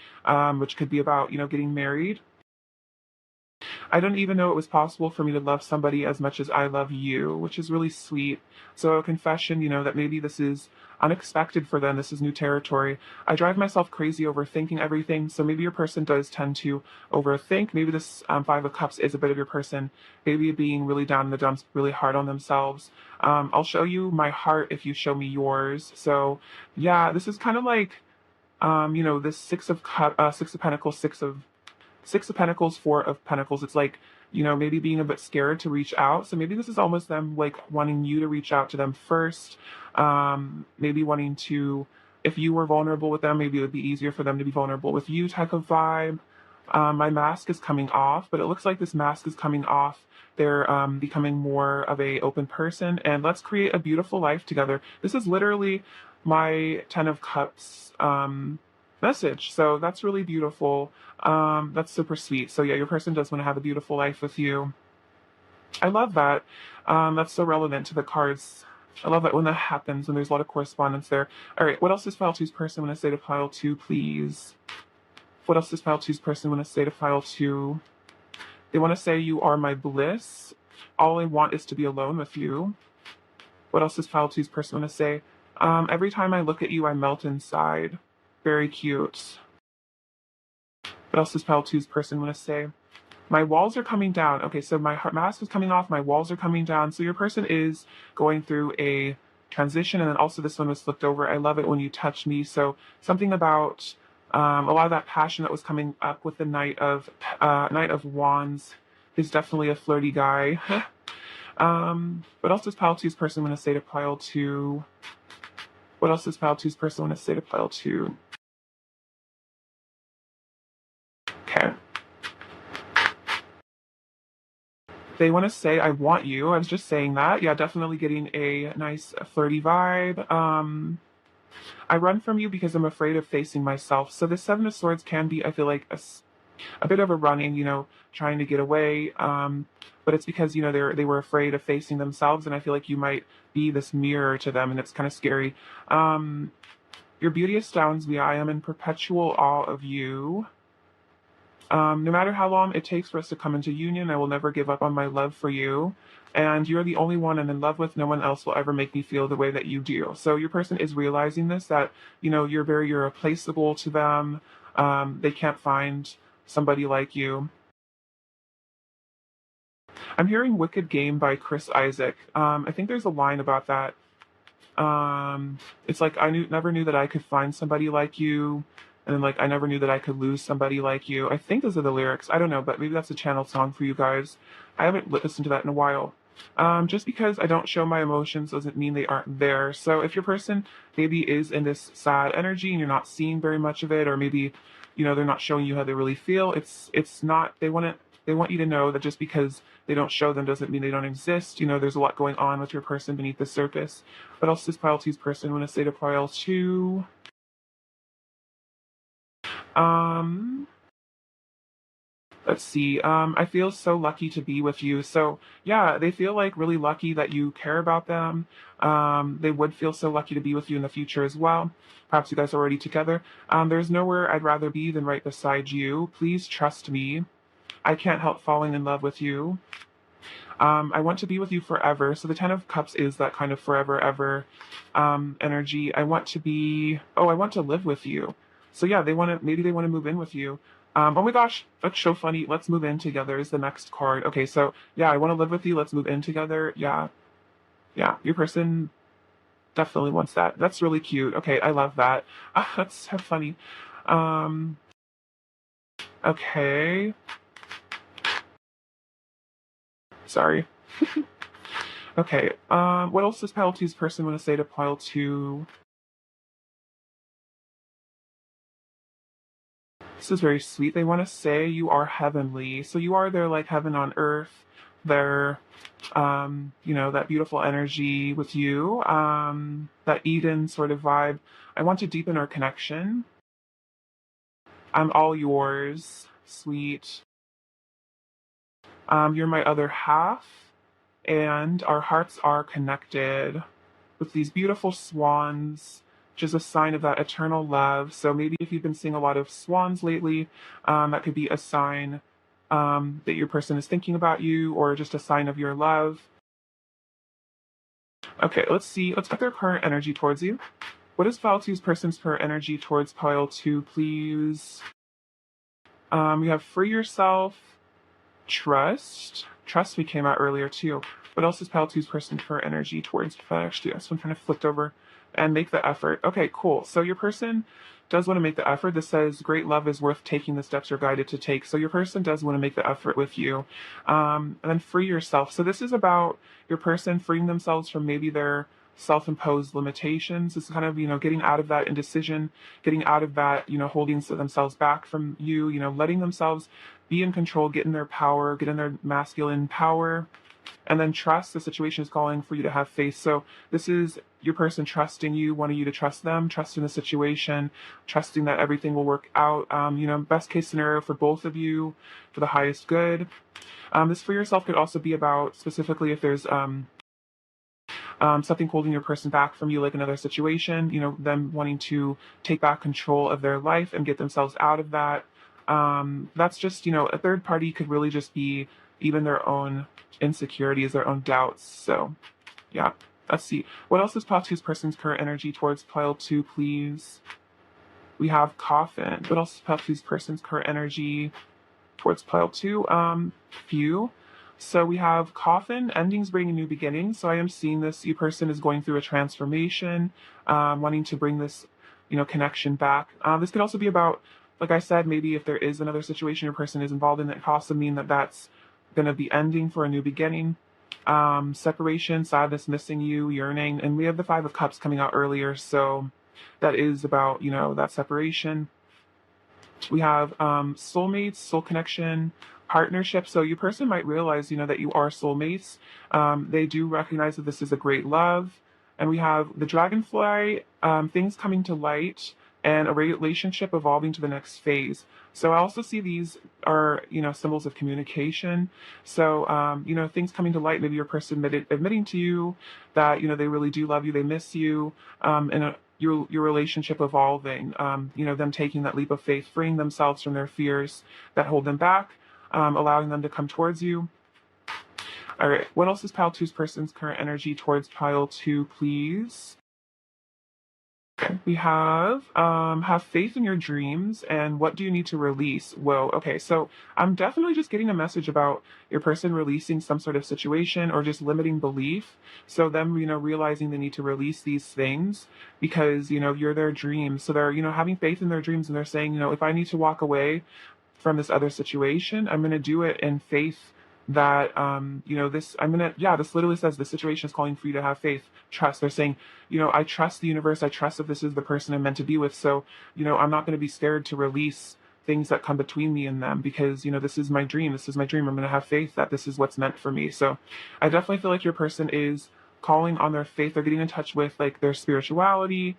which could be about, getting married. I didn't even know it was possible for me to love somebody as much as I love you, which is really sweet. So a confession, that maybe this is unexpected for them. This is new territory. I drive myself crazy overthinking everything. So maybe your person does tend to overthink. Maybe this Five of Cups is a bit of your person, maybe being really down in the dumps, really hard on themselves. I'll show you my heart if you show me yours. So this is kind of like, this Six of Pentacles, Six of Pentacles, Four of Pentacles. It's like, maybe being a bit scared to reach out. So maybe this is almost them like wanting you to reach out to them first. Maybe wanting to, if you were vulnerable with them, maybe it would be easier for them to be vulnerable with you type of vibe. My mask is coming off, but it looks like this mask is coming off. They're becoming more of a open person, and let's create a beautiful life together. This is literally my Ten of Cups message. So that's really beautiful. That's super sweet. So your person does want to have a beautiful life with you. I love that. That's so relevant to the cards. I love that when that happens, when there's a lot of correspondence there. All right, what else does Pile Two's person want to say to Pile Two, please? What else does Pile Two's person want to say to Pile Two? They want to say, you are my bliss. All I want is to be alone with you. What else does pile two's person want to say? Every time I look at you, I melt inside. Very cute. What else does pile two's person want to say? My walls are coming down. Okay, so my heart mask is coming off, my walls are coming down. So your person is going through a transition, and then also this one was flipped over. I love it when you touch me. So something about a lot of that passion that was coming up with the Knight of Wands is definitely a flirty guy. What else does pile two's person want to say to pile two? What else does pile two's person want to say to pile two? Okay. They want to say, I want you. I was just saying that. Yeah, definitely getting a nice flirty vibe. I run from you because I'm afraid of facing myself. So the Seven of Swords can be, I feel like, a bit of a running, trying to get away. But it's because, they were afraid of facing themselves. And I feel like you might be this mirror to them, and it's kind of scary. Your beauty astounds me. I am in perpetual awe of you. No matter how long it takes for us to come into union, I will never give up on my love for you. And you're the only one I'm in love with. No one else will ever make me feel the way that you do. So your person is realizing this, that, you're very irreplaceable to them. They can't find somebody like you. I'm hearing Wicked Game by Chris Isaac. I think there's a line about that. It's like, never knew that I could find somebody like you. And then, like, I never knew that I could lose somebody like you. I think those are the lyrics. I don't know, but maybe that's a channel song for you guys. I haven't listened to that in a while. Just because I don't show my emotions doesn't mean they aren't there. So if your person maybe is in this sad energy and you're not seeing very much of it, or maybe, they're not showing you how they really feel, it's not, they want you to know that just because they don't show them doesn't mean they don't exist. There's a lot going on with your person beneath the surface. What else does pile two's person want to say to pile two? Let's see. I feel so lucky to be with you. So yeah, they feel like really lucky that you care about them. They would feel so lucky to be with you in the future as well. Perhaps you guys are already together. There's nowhere I'd rather be than right beside you. Please trust me. I can't help falling in love with you. I want to be with you forever. So the Ten of Cups is that kind of forever, ever energy. I want to live with you. So yeah, maybe they want to move in with you. Oh my gosh, that's so funny. Let's move in together is the next card. Okay, so yeah, I want to live with you. Let's move in together. Yeah. Yeah, your person definitely wants that. That's really cute. Okay, I love that. That's so funny. Um, okay. Sorry. Okay, what else does pile two's person want to say to pile two? This is very sweet. They want to say you are heavenly. So you are their like heaven on earth. Their, that beautiful energy with you, that Eden sort of vibe. I want to deepen our connection. I'm all yours, sweet. You're my other half, and our hearts are connected with these beautiful swans, which is a sign of that eternal love. So maybe if you've been seeing a lot of swans lately, that could be a sign that your person is thinking about you, or just a sign of your love. Okay, let's see. Let's get their current energy towards you. What is pile two's person's current energy towards pile two, please? You have free yourself, trust. Trust me came out earlier too. What else is pile two's person current energy towards? Actually, this one kind of flipped over. And make the effort. Okay, cool. So your person does want to make the effort. This says great love is worth taking the steps you're guided to take. So your person does want to make the effort with you. And then free yourself. So this is about your person freeing themselves from maybe their self-imposed limitations. It's kind of, getting out of that indecision, getting out of that, holding themselves back from you, letting themselves be in control, get in their power, get in their masculine power. And then trust. The situation is calling for you to have faith. So this is your person trusting you, wanting you to trust them, trusting the situation, trusting that everything will work out. Best case scenario for both of you, for the highest good. This for yourself could also be about specifically if there's something holding your person back from you, like another situation, them wanting to take back control of their life and get themselves out of that. That's just, a third party could really just be even their own insecurities, their own doubts. So yeah, Let's see. What else is pile two's person's current energy towards pile two, please? We have coffin. What else is pile two's person's current energy towards pile two? Few. So we have coffin, endings bringing new beginnings. So I am seeing this. You person is going through a transformation, wanting to bring this, connection back. This could also be about, like I said, maybe if there is another situation your person is involved in, that could also mean that that's going to be ending for a new beginning. Separation, sadness, missing you, yearning, and we have the Five of Cups coming out earlier. So that is about, that separation. We have soulmates, soul connection, partnership. So your person might realize, that you are soulmates. They do recognize that this is a great love. And we have the dragonfly, things coming to light, and a relationship evolving to the next phase. So I also see these are, symbols of communication. So, things coming to light, maybe your person admitting to you that, they really do love you, they miss you, and your relationship evolving, them taking that leap of faith, freeing themselves from their fears that hold them back, allowing them to come towards you. All right, what else is pile two's person's current energy towards pile two, please? Okay, we have faith in your dreams, and what do you need to release? Whoa, okay, so I'm definitely just getting a message about your person releasing some sort of situation or just limiting belief. So them, realizing they need to release these things because, you're their dreams. So they're, having faith in their dreams, and they're saying, if I need to walk away from this other situation, I'm going to do it in faith that this literally says the situation is calling for you to have faith, trust. They're saying, I trust the universe, I trust that this is the person I'm meant to be with. So, I'm not going to be scared to release things that come between me and them because, this is my dream. This is my dream. I'm going to have faith that this is what's meant for me. So I definitely feel like your person is calling on their faith. They're getting in touch with like their spirituality,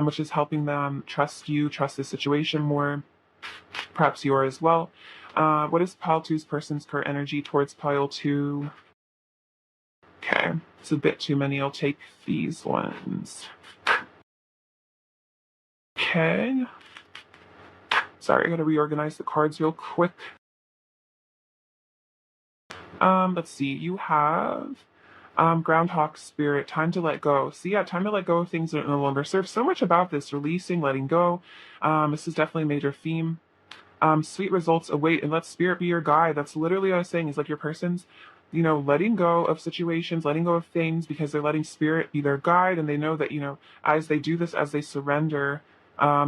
which is helping them trust you, trust the situation more, perhaps you are as well. What is pile two's person's current energy towards pile two? Okay, it's a bit too many. I'll take these ones. Okay. Sorry, I gotta reorganize the cards real quick. Let's see. You have groundhog spirit, time to let go. So yeah, time to let go of things that no longer serve. So much about this, releasing, letting go. This is definitely a major theme. Sweet results await, and let spirit be your guide. That's literally what I was saying, is like your person's, letting go of situations, letting go of things because they're letting spirit be their guide, and they know that, as they do this, as they surrender,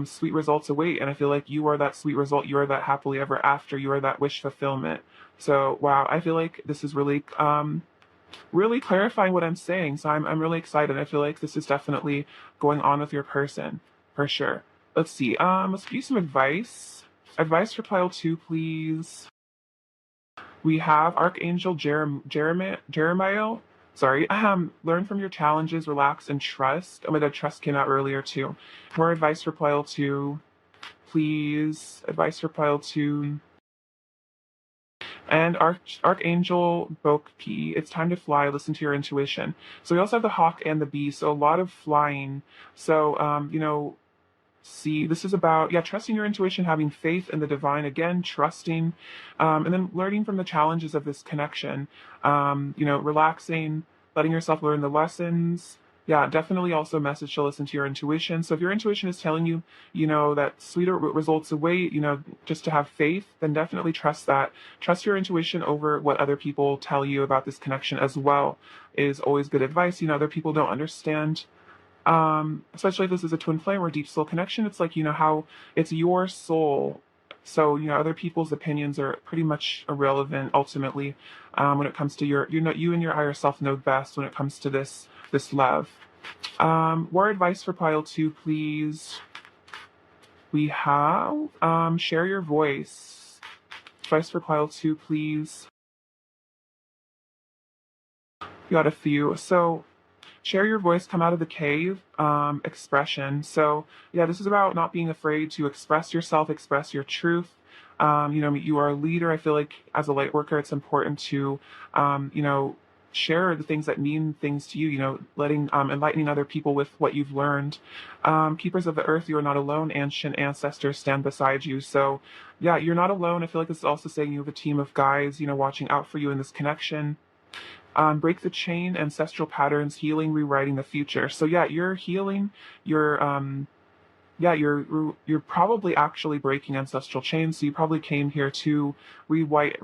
sweet results await. And I feel like you are that sweet result. You are that happily ever after. You are that wish fulfillment. So wow, I feel like this is really, really clarifying what I'm saying. So I'm really excited. I feel like this is definitely going on with your person for sure. Let's see. Let's give you some advice. Advice for pile two, please. We have Archangel Jeremiah. Sorry. Learn from your challenges, relax, and trust. Oh my God, trust came out earlier too. More advice for pile two, please. Advice for pile two. And Archangel Bokpi, it's time to fly. Listen to your intuition. So we also have the hawk and the bee. So a lot of flying. So, see, this is about, trusting your intuition, having faith in the divine, again, trusting, and then learning from the challenges of this connection, relaxing, letting yourself learn the lessons. Yeah, definitely also a message to listen to your intuition. So if your intuition is telling you, that sweeter results await, just to have faith, then definitely trust that. Trust your intuition over what other people tell you about this connection as well is always good advice. Other people don't understand, especially if this is a twin flame or deep soul connection. It's like, how it's your soul. So, other people's opinions are pretty much irrelevant ultimately, when it comes to you and your higher self know best when it comes to this love. More advice for pile two, please. We have, share your voice. Advice for pile two, please. You got a few. So, share your voice, come out of the cave, expression. So yeah, this is about not being afraid to express yourself, express your truth. You are a leader. I feel like as a light worker, it's important to, share the things that mean things to you, letting, enlightening other people with what you've learned. Keepers of the earth, you are not alone. Ancient ancestors stand beside you. So yeah, you're not alone. I feel like this is also saying you have a team of guides, watching out for you in this connection. Break the chain, ancestral patterns, healing, rewriting the future. So yeah, you're healing, you're yeah, you're probably actually breaking ancestral chains. So you probably came here to rewrite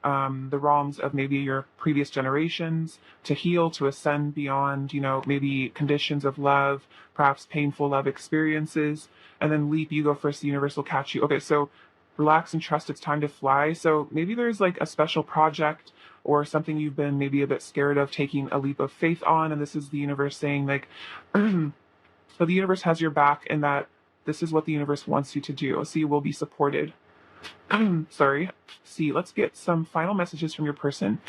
the wrongs of maybe your previous generations, to heal, to ascend beyond, maybe conditions of love, perhaps painful love experiences, and then leap. You go first. The universe will catch you. Okay, so relax and trust. It's time to fly. So maybe there's like a special project or something you've been maybe a bit scared of taking a leap of faith on, and this is the universe saying like. So the universe has your back, and that this is what the universe wants you to do. So you will be supported. Sorry. See, let's get some final messages from your person.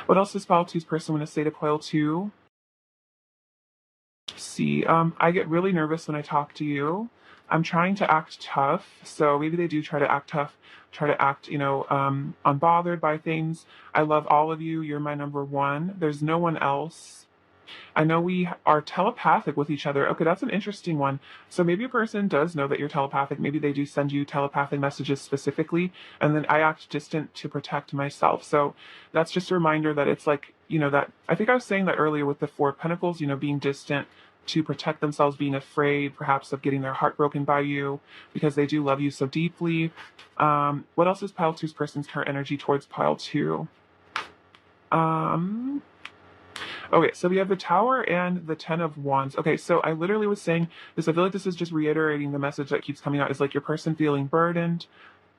What else does pile two's person want to say to pile two? See, I get really nervous when I talk to you. I'm trying to act tough, so maybe they do try to act tough, try to act, unbothered by things. I love all of you. You're my number one. There's no one else. I know we are telepathic with each other. Okay, that's an interesting one. So maybe a person does know that you're telepathic. Maybe they do send you telepathic messages specifically, and then I act distant to protect myself. So that's just a reminder that it's like, that I think I was saying that earlier with the Four of Pentacles, being distant to protect themselves, being afraid perhaps of getting their heart broken by you because they do love you so deeply. What else is pile two's person's current energy towards pile two? Okay, so we have the Tower and the Ten of Wands. Okay, so I literally was saying this. I feel like this is just reiterating the message that keeps coming out. Is like your person feeling burdened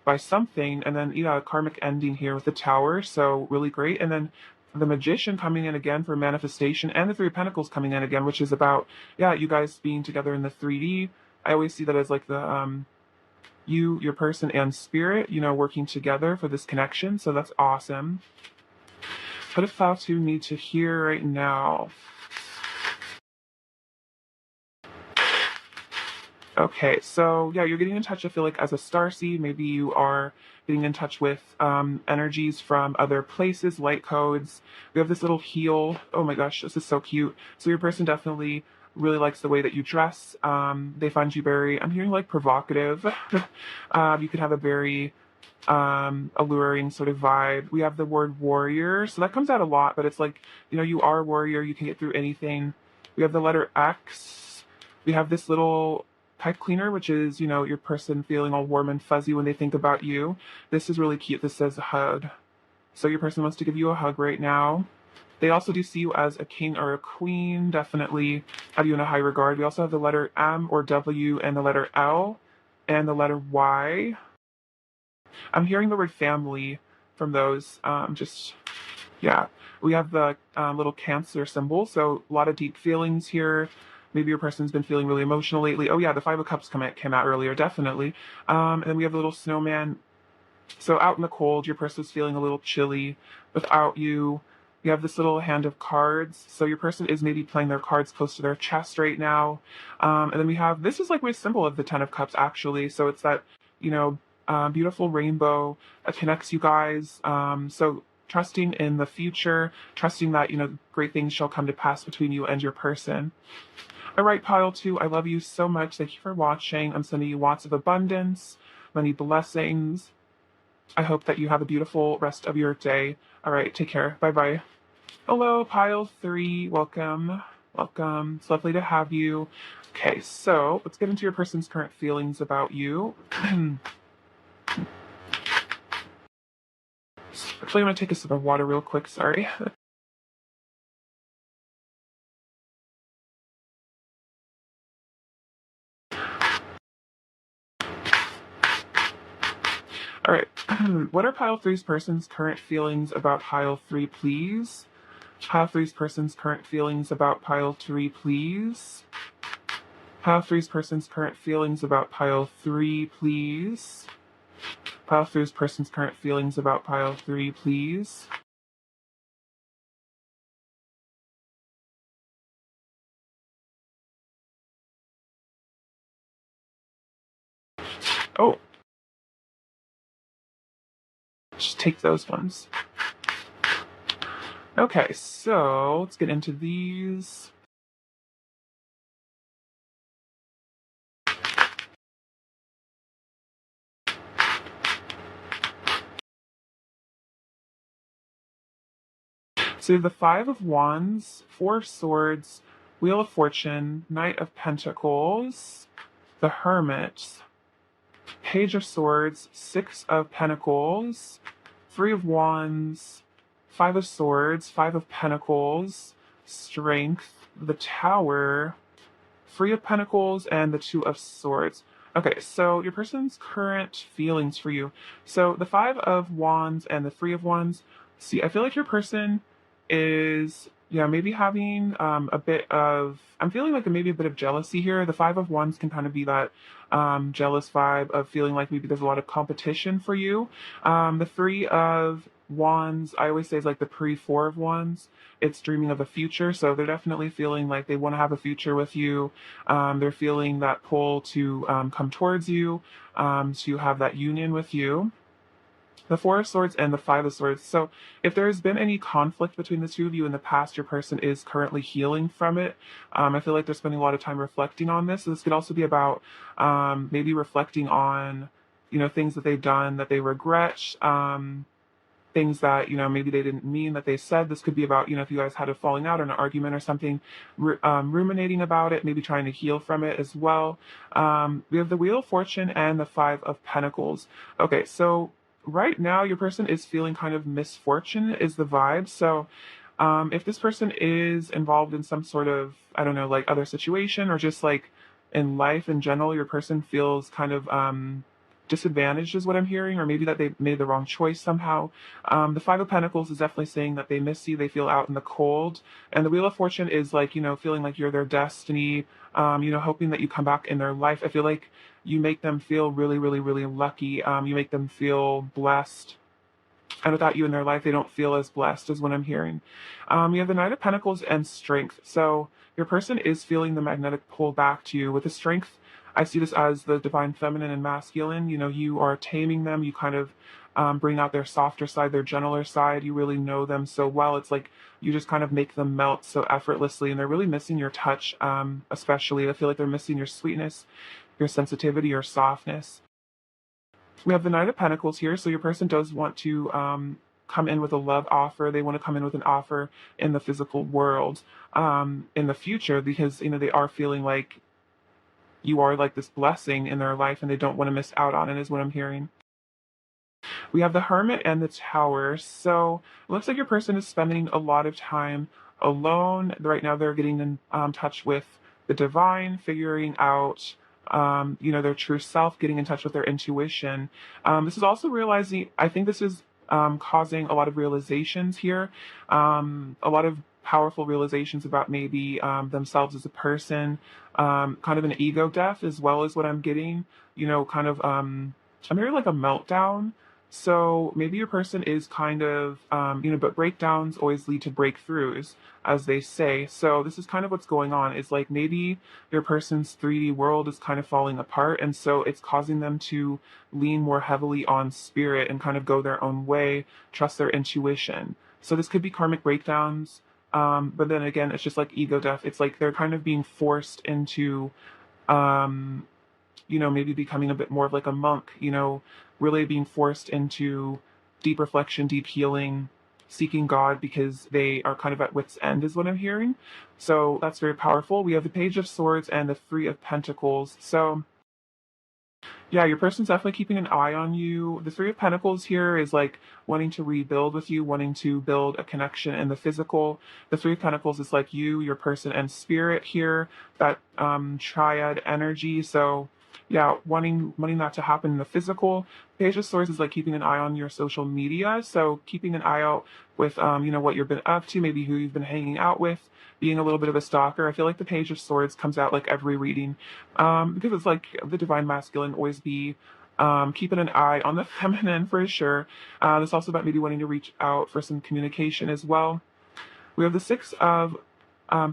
by something, and then a karmic ending here with the Tower. So really great, and then the Magician coming in again for manifestation, and the Three of Pentacles coming in again, which is about you guys being together in the 3D. I always see that as like the your person and spirit, working together for this connection. So that's awesome. What if thoughts you need to hear right now? Okay, so yeah, you're getting in touch, I feel like, as a starseed. Maybe you are getting in touch with energies from other places, light codes. We have this little heel. Oh my gosh, this is so cute. So your person definitely really likes the way that you dress. They find you very, I'm hearing like provocative. You could have a very alluring sort of vibe. We have the word warrior, so that comes out a lot, but it's like, you are a warrior, you can get through anything. We have the letter X. We have this little pipe cleaner, which is, your person feeling all warm and fuzzy when they think about you. This is really cute. This says hug. So your person wants to give you a hug right now. They also do see you as a king or a queen, definitely have you in a high regard. We also have the letter M or W and the letter L and the letter Y. I'm hearing the word family from those. Yeah. We have the little Cancer symbol, so a lot of deep feelings here. Maybe your person's been feeling really emotional lately. Oh yeah, the Five of Cups came out earlier, definitely. And then we have the little snowman. So out in the cold, your person's feeling a little chilly without you. You have this little hand of cards. So your person is maybe playing their cards close to their chest right now. And then we have, this is like my symbol of the Ten of Cups, actually. So it's that, beautiful rainbow that connects you guys. So trusting in the future, trusting that, great things shall come to pass between you and your person. All right, pile two, I love you so much. Thank you for watching. I'm sending you lots of abundance, many blessings. I hope that you have a beautiful rest of your day. All right, take care. Bye-bye. Hello, pile three. Welcome. Welcome. It's lovely to have you. Okay, so let's get into your person's current feelings about you. Actually, I'm going to take a sip of water real quick. Sorry. All right. What are pile three's person's current feelings about pile three, please? Pile three's person's current feelings about pile three, please. Pile three's person's current feelings about pile three, please. Pile three's person's current feelings about pile three, please. Oh, just take those ones. Okay, so let's get into these. So you have the Five of Wands, Four of Swords, Wheel of Fortune, Knight of Pentacles, the Hermit, Page of Swords, Six of Pentacles, Three of Wands, Five of Swords, Five of Pentacles, Strength, the Tower, Three of Pentacles, and the Two of Swords. Okay, so your person's current feelings for you. So the Five of Wands and the Three of Wands. See, I feel like your person is, yeah, maybe having a bit of, I'm feeling like maybe a bit of jealousy here. The Five of Wands can kind of be that jealous vibe of feeling like maybe there's a lot of competition for you. The Three of Wands, I always say, is like the pre-Four of Wands. It's dreaming of a future, so they're definitely feeling like they want to have a future with you. They're feeling that pull to come towards you, to have that union with you. The Four of Swords and the Five of Swords. So, if there's been any conflict between the two of you in the past, your person is currently healing from it. I feel like they're spending a lot of time reflecting on this. So this could also be about maybe reflecting on, things that they've done that they regret. Things that maybe they didn't mean that they said. This could be about if you guys had a falling out or an argument or something, ruminating about it, maybe trying to heal from it as well. We have the Wheel of Fortune and the Five of Pentacles. Okay, so right now your person is feeling kind of misfortune is the vibe. So if this person is involved in some sort of, I don't know, like other situation, or just like in life in general, your person feels kind of disadvantaged is what I'm hearing, or maybe that they made the wrong choice somehow. The Five of Pentacles is definitely saying that they miss you, they feel out in the cold. And the Wheel of Fortune is like, feeling like you're their destiny, hoping that you come back in their life. I feel like you make them feel really, really, really lucky. You make them feel blessed. And without you in their life, they don't feel as blessed as what I'm hearing. You have the Knight of Pentacles and Strength. So your person is feeling the magnetic pull back to you. With the Strength, I see this as the divine feminine and masculine. You are taming them. You kind of bring out their softer side, their gentler side. You really know them so well. It's like you just kind of make them melt so effortlessly. And they're really missing your touch, especially. I feel like they're missing your sweetness, your sensitivity, your softness. We have the Knight of Pentacles here, so your person does want to come in with a love offer. They want to come in with an offer in the physical world in the future, because they are feeling like you are like this blessing in their life, and they don't want to miss out on it, is what I'm hearing. We have the Hermit and the Tower. So it looks like your person is spending a lot of time alone. Right now, they're getting in touch with the divine, figuring out, their true self, getting in touch with their intuition. This is also realizing, I think this is causing a lot of realizations here, a lot of powerful realizations about maybe themselves as a person, kind of an ego death as well as what I'm getting, kind of I'm hearing like a meltdown. So maybe your person is kind of, but breakdowns always lead to breakthroughs, as they say. So this is kind of what's going on. Is like maybe your person's 3D world is kind of falling apart, and so it's causing them to lean more heavily on spirit and kind of go their own way, trust their intuition. So this could be karmic breakdowns. But then again, it's just like ego death. It's like they're kind of being forced into, um, maybe becoming a bit more of like a monk, really being forced into deep reflection, deep healing, seeking God because they are kind of at wit's end, is what I'm hearing. So that's very powerful. We have the Page of Swords and the Three of Pentacles. So yeah, your person's definitely keeping an eye on you. The Three of Pentacles here is like wanting to rebuild with you, wanting to build a connection in the physical. The Three of Pentacles is like you, your person, and spirit here, that triad energy. So yeah, wanting that to happen in the physical. Page of Swords is like keeping an eye on your social media. So keeping an eye out with what you've been up to, maybe who you've been hanging out with, being a little bit of a stalker. I feel like the Page of Swords comes out like every reading, because it's like the divine masculine always be keeping an eye on the feminine for sure. It's also about maybe wanting to reach out for some communication as well. We have the Six of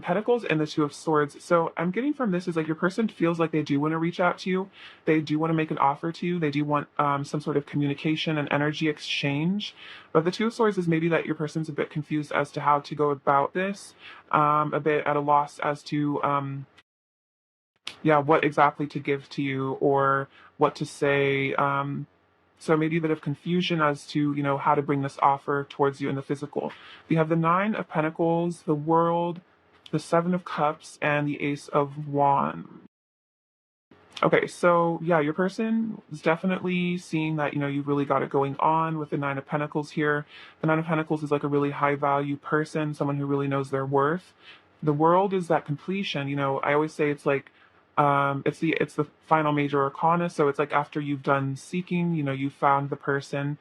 Pentacles and the Two of Swords. So I'm getting from this is like your person feels like they do want to reach out to you. They do want to make an offer to you. They do want some sort of communication and energy exchange. But the Two of Swords is maybe that your person's a bit confused as to how to go about this, a bit at a loss as to what exactly to give to you or what to say. So maybe a bit of confusion as to, how to bring this offer towards you in the physical. We have the Nine of Pentacles, the World, the Seven of Cups, and the Ace of Wands. Okay, so yeah, your person is definitely seeing that, you've really got it going on with the Nine of Pentacles here. The Nine of Pentacles is like a really high value person, someone who really knows their worth. The World is that completion. I always say it's like it's the final major arcana, so it's like after you've done seeking, you found the person.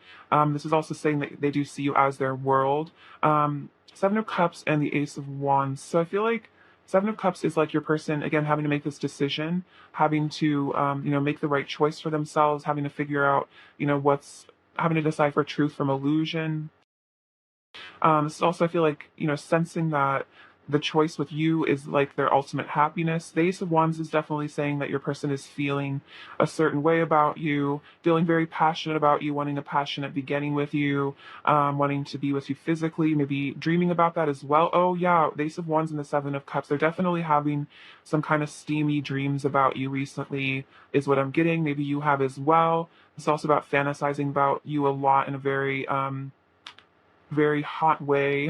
This is also saying that they do see you as their world. Seven of Cups and the Ace of Wands. So I feel like Seven of Cups is like your person, again, having to make this decision, having to, make the right choice for themselves, having to figure out, having to decipher truth from illusion. This is also, I feel like, sensing that the choice with you is like their ultimate happiness. The Ace of Wands is definitely saying that your person is feeling a certain way about you, feeling very passionate about you, wanting a passionate beginning with you, wanting to be with you physically, maybe dreaming about that as well. Oh, yeah, the Ace of Wands and the Seven of Cups, they're definitely having some kind of steamy dreams about you recently, is what I'm getting. Maybe you have as well. It's also about fantasizing about you a lot in a very hot way.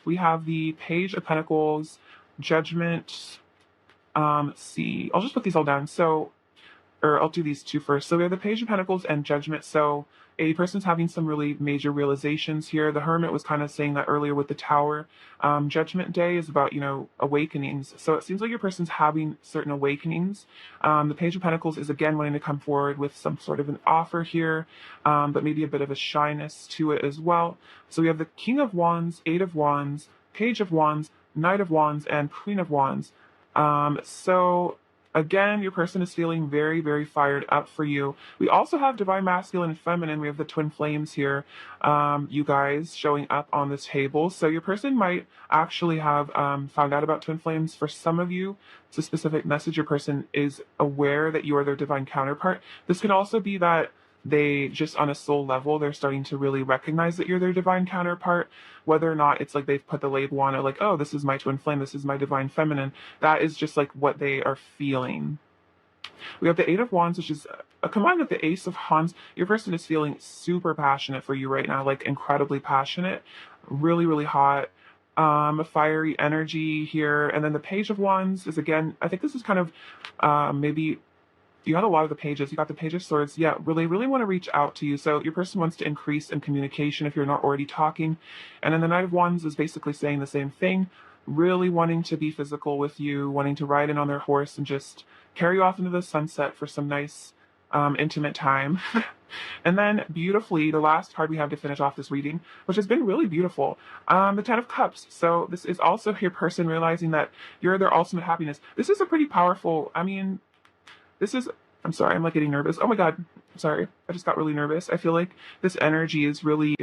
We have the Page of Pentacles, Judgment. See, I'll just put these all down. So, or I'll do these two first. So we have the Page of Pentacles and Judgment. So a person's having some really major realizations here. The Hermit was kind of saying that earlier with the Tower. Judgment Day is about, awakenings. So it seems like your person's having certain awakenings. The Page of Pentacles is again wanting to come forward with some sort of an offer here, but maybe a bit of a shyness to it as well. So we have the King of Wands, Eight of Wands, Page of Wands, Knight of Wands, and Queen of Wands. So again, your person is feeling very, very fired up for you. We also have divine masculine and feminine. We have the twin flames here, you guys showing up on this table. So your person might actually have found out about twin flames. For some of you, it's a specific message. Your person is aware that you are their divine counterpart. This can also be that they just on a soul level, they're starting to really recognize that you're their divine counterpart, whether or not it's like they've put the label on it, like, oh, this is my twin flame, this is my divine feminine. That is just like what they are feeling. We have the Eight of Wands, which is combined with the Ace of Wands. Your person is feeling super passionate for you right now, like incredibly passionate, really, really hot, fiery energy here. And then the Page of Wands is again, I think this is kind of maybe you got a lot of the pages. You got the Page of Swords. Yeah, really, really want to reach out to you. So your person wants to increase in communication if you're not already talking. And then the Knight of Wands is basically saying the same thing, really wanting to be physical with you, wanting to ride in on their horse and just carry you off into the sunset for some nice, intimate time. And then beautifully, the last card we have to finish off this reading, which has been really beautiful, the Ten of Cups. So this is also your person realizing that you're their ultimate happiness. This is a pretty powerful, I'm sorry, I'm like getting nervous. Oh my God, I'm sorry. I just got really nervous. I feel like this energy is really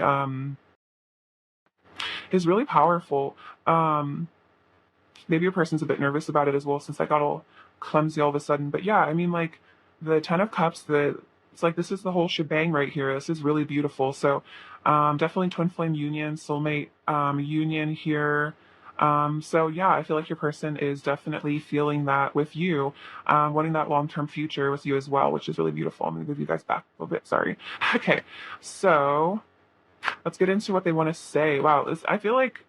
powerful. Maybe your person's a bit nervous about it as well, since I got all clumsy all of a sudden. But yeah, like the Ten of Cups, it's like this is the whole shebang right here. This is really beautiful. So definitely twin flame union, soulmate union here. So yeah, I feel like your person is definitely feeling that with you, wanting that long-term future with you as well, which is really beautiful. I'm gonna move you guys back a little bit, sorry. Okay, so let's get into what they want to say. Wow, I feel like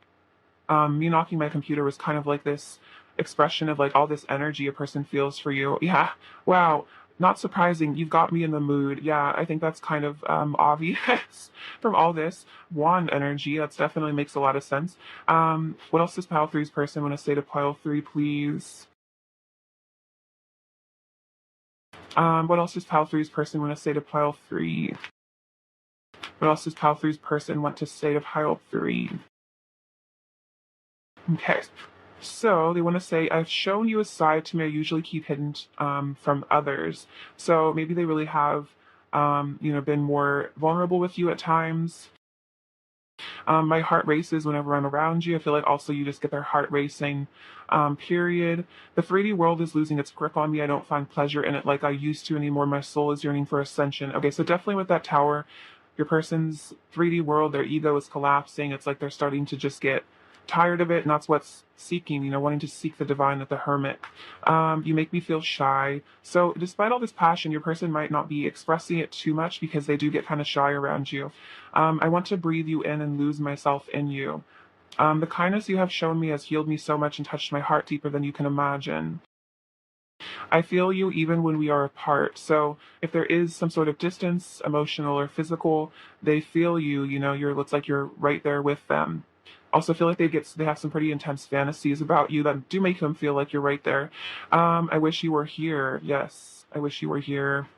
me knocking my computer was kind of like this expression of like all this energy a person feels for you. Yeah, wow. Not surprising. You've got me in the mood. Yeah, I think that's kind of obvious from all this wand energy. That definitely makes a lot of sense. What else does pile three's person want to say to pile three, please? What else does pile three's person want to say to pile three? What else does pile three's person want to say to pile three? Okay. So they want to say, I've shown you a side to me I usually keep hidden from others. So maybe they really have, been more vulnerable with you at times. My heart races whenever I'm around you. I feel like also you just get their heart racing, period. The 3D world is losing its grip on me. I don't find pleasure in it like I used to anymore. My soul is yearning for ascension. Okay, so definitely with that Tower, your person's 3D world, their ego is collapsing. It's like they're starting to just get tired of it, and that's what's seeking, wanting to seek the divine, like the hermit. You make me feel shy. So despite all this passion, your person might not be expressing it too much because they do get kind of shy around you. I want to breathe you in and lose myself in you. The kindness you have shown me has healed me so much and touched my heart deeper than you can imagine. I feel you even when we are apart. So if there is some sort of distance, emotional or physical, they feel you, looks like you're right there with them. Also feel like they have some pretty intense fantasies about you that do make them feel like you're right there. I wish you were here. Yes. I wish you were here.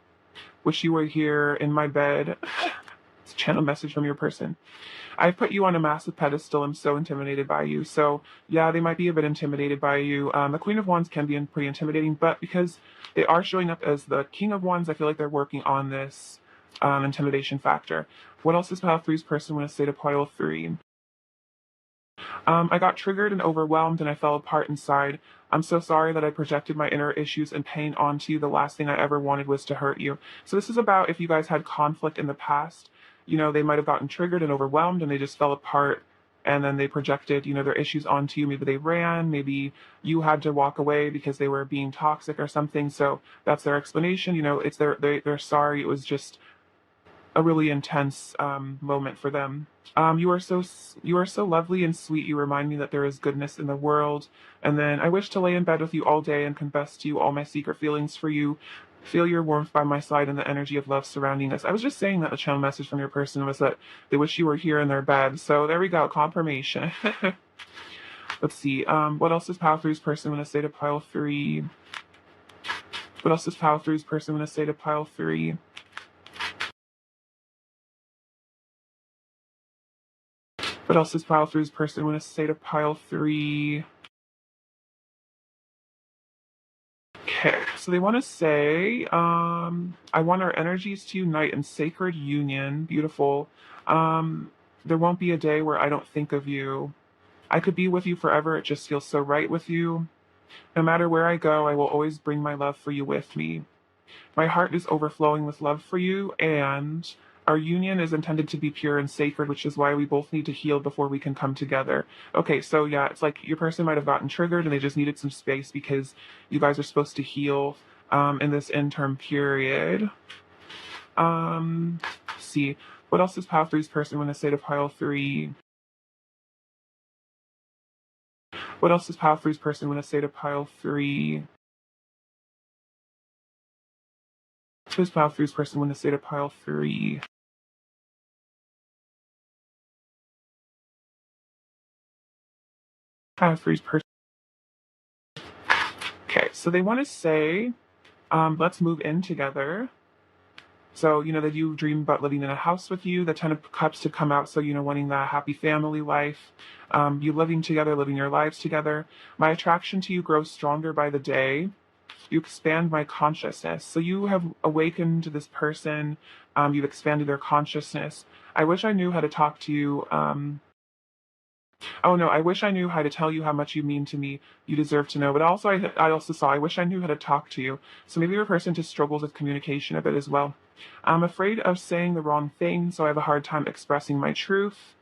Wish you were here in my bed. It's a channel message from your person. I've put you on a massive pedestal. I'm so intimidated by you. So yeah, they might be a bit intimidated by you. The Queen of Wands can be pretty intimidating, but because they are showing up as the King of Wands, I feel like they're working on this intimidation factor. What else is Pile 3's person when I say to Pile 3? I got triggered and overwhelmed and I fell apart inside. I'm so sorry that I projected my inner issues and pain onto you. The last thing I ever wanted was to hurt you. So this is about if you guys had conflict in the past, they might have gotten triggered and overwhelmed and they just fell apart and then they projected, their issues onto you. Maybe they ran, maybe you had to walk away because they were being toxic or something. So that's their explanation. It's they're sorry. It was just a really intense moment for them. You are so lovely and sweet. You remind me that there is goodness in the world. And then I wish to lay in bed with you all day and confess to you all my secret feelings for you. Feel your warmth by my side and the energy of love surrounding us. I was just saying that the channel message from your person was that they wish you were here in their bed. So there we go, confirmation. Let's see. What else does Pile 3's person want to say to Pile 3? What else does Pile 3's person want to say to Pile 3? What else does Pile 3's person want to say to Pile 3? Okay, so they want to say, I want our energies to unite in sacred union. Beautiful. There won't be a day where I don't think of you. I could be with you forever. It just feels so right with you. No matter where I go, I will always bring my love for you with me. My heart is overflowing with love for you, and our union is intended to be pure and sacred, which is why we both need to heal before we can come together. Okay, so yeah, it's like your person might have gotten triggered and they just needed some space because you guys are supposed to heal in this interim period. Let's see. What else does Pile 3's person want to say to Pile 3? What else does Pile 3's person want to say to Pile 3? What does Pile 3's person want to say to Pile 3? Pile 3's person. Okay, so they want to say, let's move in together. So, they do dream about living in a house with you, the Ten of Cups to come out. So, wanting that happy family life, you living together, living your lives together. My attraction to you grows stronger by the day. You expand my consciousness. So you have awakened this person. You've expanded their consciousness. I wish I knew how to talk to you. Oh no, I wish I knew how to tell you how much you mean to me. You deserve to know. But also, I also saw, I wish I knew how to talk to you. So maybe your person just struggles with communication a bit as well. I'm afraid of saying the wrong thing, so I have a hard time expressing my truth.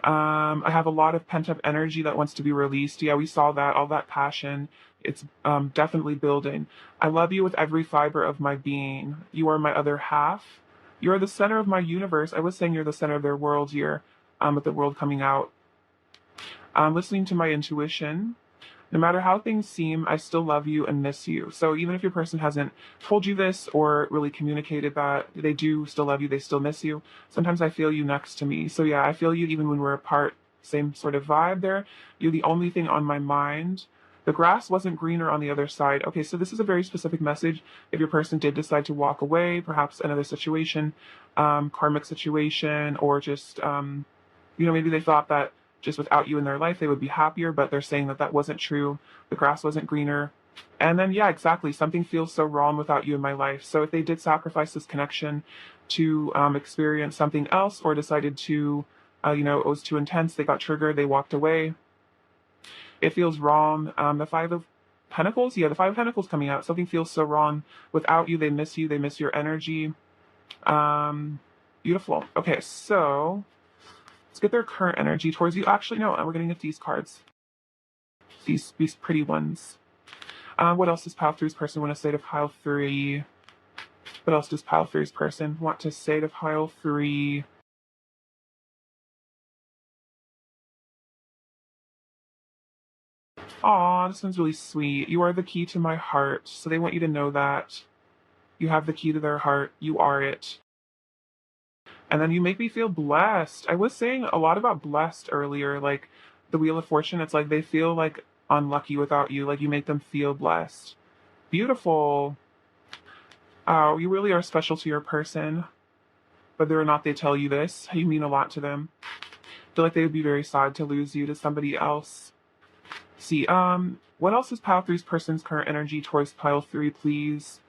I have a lot of pent up energy that wants to be released. Yeah, we saw that, all that passion. It's definitely building. I love you with every fiber of my being. You are my other half. You are the center of my universe. I was saying you're the center of their world here, with the world coming out. Listening to my intuition. No matter how things seem, I still love you and miss you. So even if your person hasn't told you this or really communicated that they do still love you, they still miss you, sometimes I feel you next to me. So yeah, I feel you even when we're apart. Same sort of vibe there. You're the only thing on my mind. The grass wasn't greener on the other side. Okay, so this is a very specific message. If your person did decide to walk away, perhaps another situation, karmic situation, or just, maybe they thought that just without you in their life, they would be happier, but they're saying that that wasn't true. The grass wasn't greener. And then, yeah, exactly. Something feels so wrong without you in my life. So if they did sacrifice this connection to experience something else or decided to, it was too intense, they got triggered, they walked away. It feels wrong. The Five of Pentacles, yeah, the Five of Pentacles coming out. Something feels so wrong without you. They miss you. They miss your energy. Beautiful. Okay, so Let's get their current energy towards you. Actually, no, we're gonna get these cards. These pretty ones. What else does pile three's person want to say to pile three? What else does pile three's person want to say to pile three? Aw, this one's really sweet. You are the key to my heart. So they want you to know that. You have the key to their heart. You are it. And then you make me feel blessed. I was saying a lot about blessed earlier, like the Wheel of Fortune. It's like they feel like unlucky without you. Like you make them feel blessed. Beautiful. Oh, you really are special to your person. Whether or not they tell you this, you mean a lot to them. I feel like they would be very sad to lose you to somebody else. See, what else is pile three's person's current energy towards pile three, please?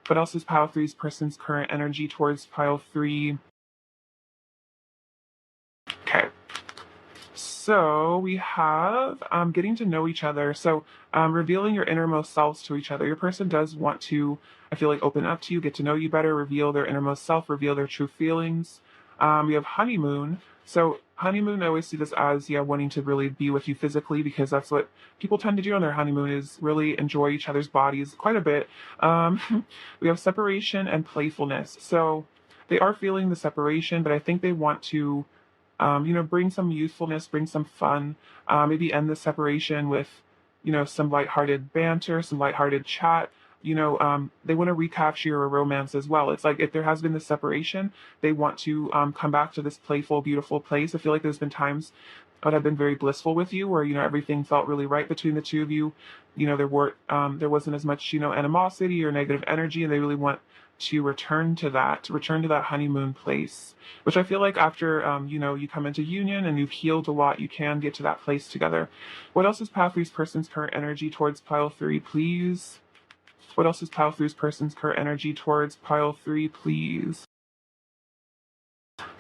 What else is pile three's person's current energy towards pile three? Okay. So we have getting to know each other. So revealing your innermost selves to each other. Your person does want to, I feel like, open up to you, get to know you better, reveal their innermost self, reveal their true feelings. We have honeymoon. So honeymoon, I always see this as, yeah, wanting to really be with you physically because that's what people tend to do on their honeymoon is really enjoy each other's bodies quite a bit. We have separation and playfulness. So they are feeling the separation, but I think they want to bring some youthfulness, bring some fun, maybe end the separation with, some lighthearted banter, some lighthearted chat. They want to recapture your romance as well. It's like if there has been this separation, they want to come back to this playful, beautiful place. I feel like there's been times that have been very blissful with you, where everything felt really right between the two of you. There wasn't as much animosity or negative energy, and they really want to return to that honeymoon place, which I feel like after you come into union and you've healed a lot, you can get to that place together. What else is pile three's person's current energy towards pile three, please? What else is pile three's person's current energy towards pile three, please?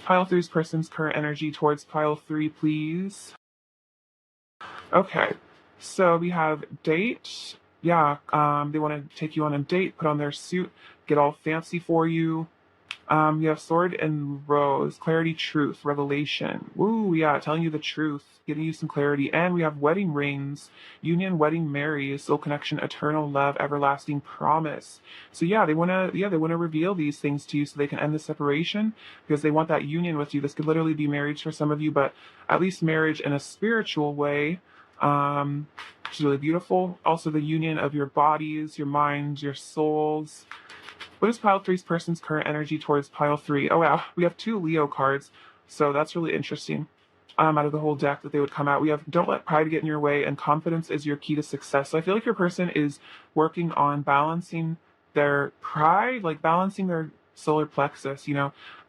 Pile three's person's current energy towards pile three, please. Okay, so we have date. Yeah, they want to take you on a date, put on their suit, get all fancy for you. You have sword and rose, clarity, truth, revelation. Ooh, yeah, telling you the truth, giving you some clarity. And we have wedding rings, union, wedding, marriage, soul connection, eternal love, everlasting promise. So they wanna reveal these things to you so they can end the separation because they want that union with you. This could literally be marriage for some of you, but at least marriage in a spiritual way. Which is really beautiful. Also the union of your bodies, your minds, your souls. What is pile three's person's current energy towards pile three? Oh wow, we have two Leo cards, so that's really interesting. Out of the whole deck that they would come out, we have don't let pride get in your way, and confidence is your key to success. So I feel like your person is working on balancing their pride, like balancing their solar plexus,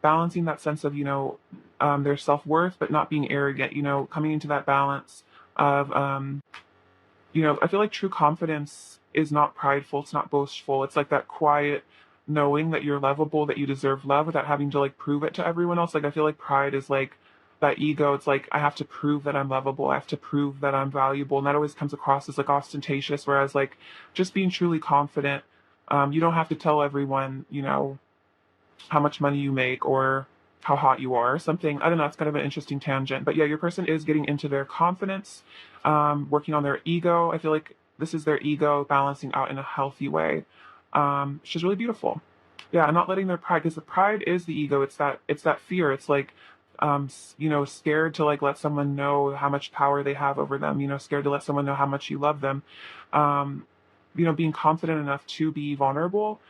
balancing that sense of their self worth, but not being arrogant. Coming into that balance of I feel like true confidence is not prideful, it's not boastful. It's like that quiet knowing that you're lovable, that you deserve love without having to like prove it to everyone else. Like I feel like pride is like that ego. It's like I have to prove that I'm lovable. I have to prove that I'm valuable. And that always comes across as like ostentatious, whereas like just being truly confident, you don't have to tell everyone, how much money you make or how hot you are or something. I don't know. It's kind of an interesting tangent. But yeah, your person is getting into their confidence, working on their ego. I feel like this is their ego balancing out in a healthy way, which is really beautiful. Yeah, and not letting their pride, because the pride is the ego. It's that fear. It's like, scared to like let someone know how much power they have over them. Scared to let someone know how much you love them. Being confident enough to be vulnerable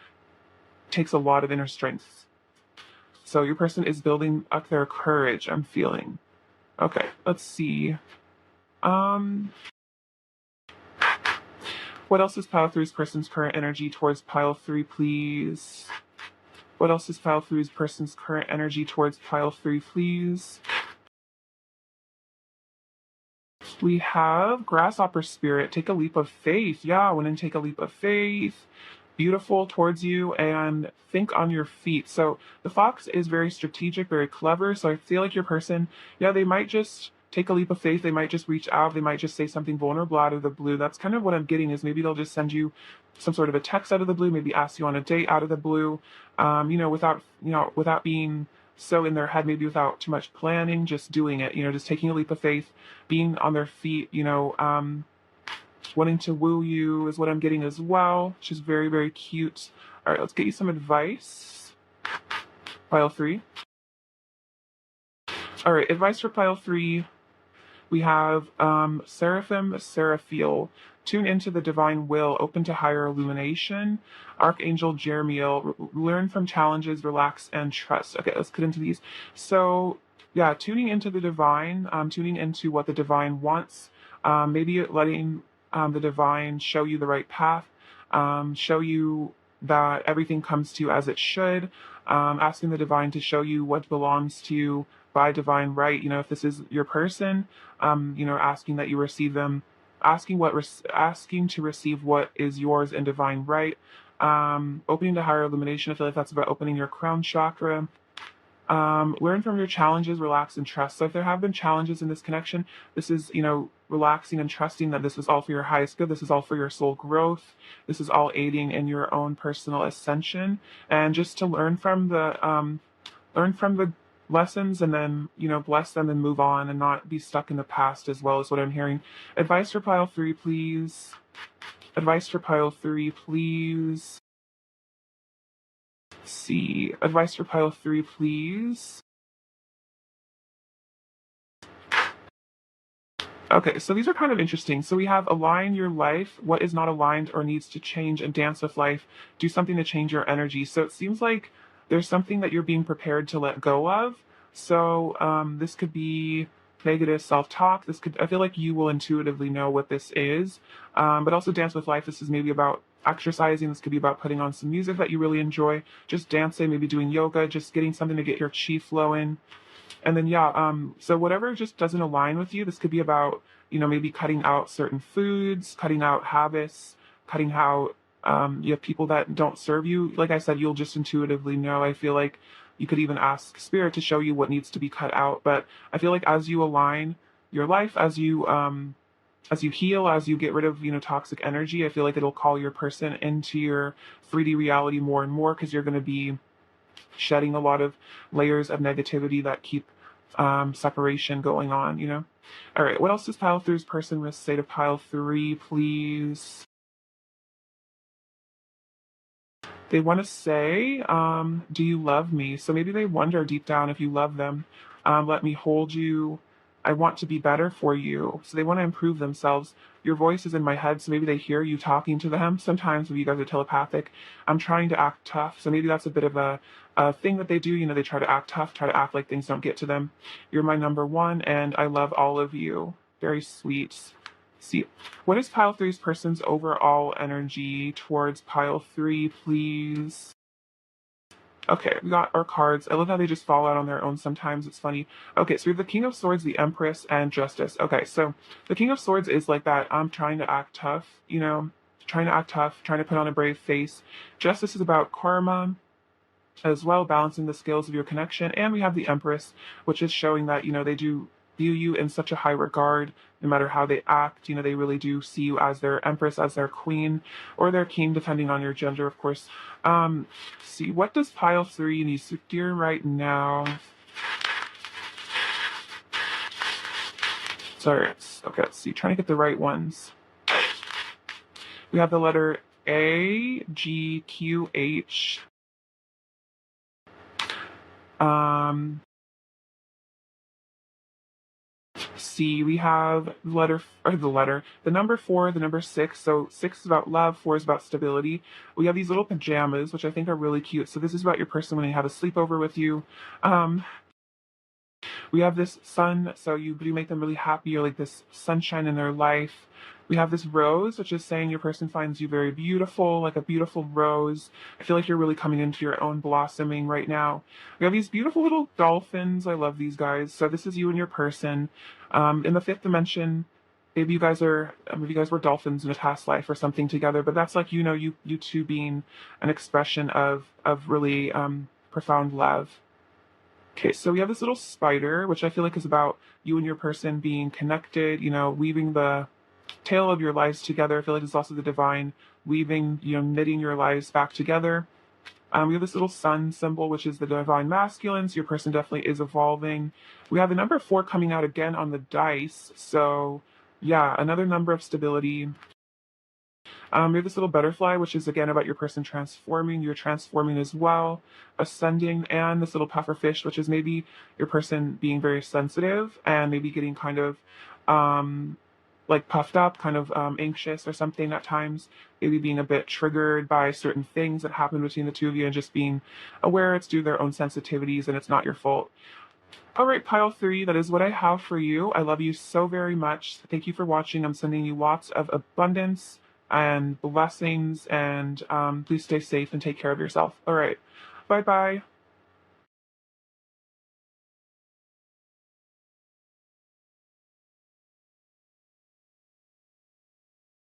takes a lot of inner strength. So your person is building up their courage, I'm feeling. Okay, let's see. Um, what else is pile three's person's current energy towards pile three, please? What else is pile three's person's current energy towards pile three, please? We have grasshopper spirit. Take a leap of faith. Yeah, I want to take a leap of faith. Beautiful towards you and think on your feet. So the fox is very strategic, very clever. So I feel like your person, yeah, they might just take a leap of faith. They might just reach out. They might just say something vulnerable out of the blue. That's kind of what I'm getting is maybe they'll just send you some sort of a text out of the blue, maybe ask you on a date out of the blue, without being so in their head, maybe without too much planning, just doing it, just taking a leap of faith, being on their feet, wanting to woo you is what I'm getting as well, which is very, very cute. All right, let's get you some advice. Pile 3. All right, advice for pile 3. We have Seraphim, Seraphiel. Tune into the divine will, open to higher illumination. Archangel Jeremiel, learn from challenges, relax, and trust. Okay, let's get into these. So, yeah, tuning into the divine, tuning into what the divine wants, maybe letting the divine show you the right path, show you that everything comes to you as it should, asking the divine to show you what belongs to you by divine right. If this is your person, asking that you receive them, asking to receive what is yours in divine right. Opening to higher illumination. I feel like that's about opening your crown chakra. Learn from your challenges, relax and trust. So if there have been challenges in this connection, this is, relaxing and trusting that this is all for your highest good. This is all for your soul growth. This is all aiding in your own personal ascension, and just to learn from the lessons, and then bless them and move on and not be stuck in the past as well, is what I'm hearing. Advice for pile 3, please. Advice for pile 3, please. Let's see. Advice for pile 3, please. Okay, so these are kind of interesting. So we have align your life, what is not aligned or needs to change, and dance with life. Do something to change your energy. So it seems like there's something that you're being prepared to let go of. So this could be negative self-talk. I feel like you will intuitively know what this is. But also dance with life. This is maybe about exercising. This could be about putting on some music that you really enjoy. Just dancing, maybe doing yoga, just getting something to get your chi flowing. And then, yeah, so whatever just doesn't align with you, this could be about, maybe cutting out certain foods, cutting out habits, cutting out, you have people that don't serve you. Like I said, you'll just intuitively know. I feel like you could even ask spirit to show you what needs to be cut out. But I feel like as you align your life, as you heal, as you get rid of, toxic energy, I feel like it'll call your person into your 3D reality more and more, because you're going to be shedding a lot of layers of negativity that keep separation going on. All right, what else does pile 3's person risk say to pile 3, please? They want to say, do you love me? So maybe they wonder deep down if you love them. Let me hold you. I want to be better for you. So they want to improve themselves. Your voice is in my head, so maybe they hear you talking to them. Sometimes if you guys are telepathic, I'm trying to act tough. So maybe that's a bit of a thing that they do. They try to act tough, try to act like things don't get to them. You're my number one, and I love all of you. Very sweet. See, what is pile 3's person's overall energy towards pile 3, please? Okay, we got our cards. I love how they just fall out on their own sometimes. It's funny. Okay, so we have the King of Swords, the Empress, and Justice. Okay, so the King of Swords is like that. I'm trying to act tough, trying to act tough, trying to put on a brave face. Justice is about karma as well, balancing the scales of your connection. And we have the Empress, which is showing that, they do view you in such a high regard. No matter how they act, they really do see you as their empress, as their queen, or their king, depending on your gender, of course. See, what does pile 3 need to do right now? Sorry, okay, let's see, trying to get the right ones. We have the letter A, G, Q, H. C, we have the number 4, the number 6. So 6 is about love, 4 is about stability. We have these little pajamas, which I think are really cute. So this is about your person when they have a sleepover with you. We have this sun, so you do make them really happy. You're like this sunshine in their life. We have this rose, which is saying your person finds you very beautiful, like a beautiful rose. I feel like you're really coming into your own blossoming right now. We have these beautiful little dolphins. I love these guys. So this is you and your person. In the 5th dimension, maybe you guys were dolphins in a past life or something together. But that's like, you two being an expression of really profound love. Okay, so we have this little spider, which I feel like is about you and your person being connected, weaving the tail of your lives together. I feel like it's also the divine weaving, knitting your lives back together. We have this little sun symbol, which is the divine masculine. So your person definitely is evolving. We have the number 4 coming out again on the dice. So yeah, another number of stability. We have this little butterfly, which is again about your person transforming. You're transforming as well, ascending, and this little puffer fish, which is maybe your person being very sensitive and maybe getting kind of like puffed up, kind of anxious or something at times, maybe being a bit triggered by certain things that happen between the two of you and just being aware it's due to their own sensitivities and it's not your fault. All right, pile 3, that is what I have for you. I love you so very much. Thank you for watching. I'm sending you lots of abundance and blessings, and please stay safe and take care of yourself. All right, bye bye.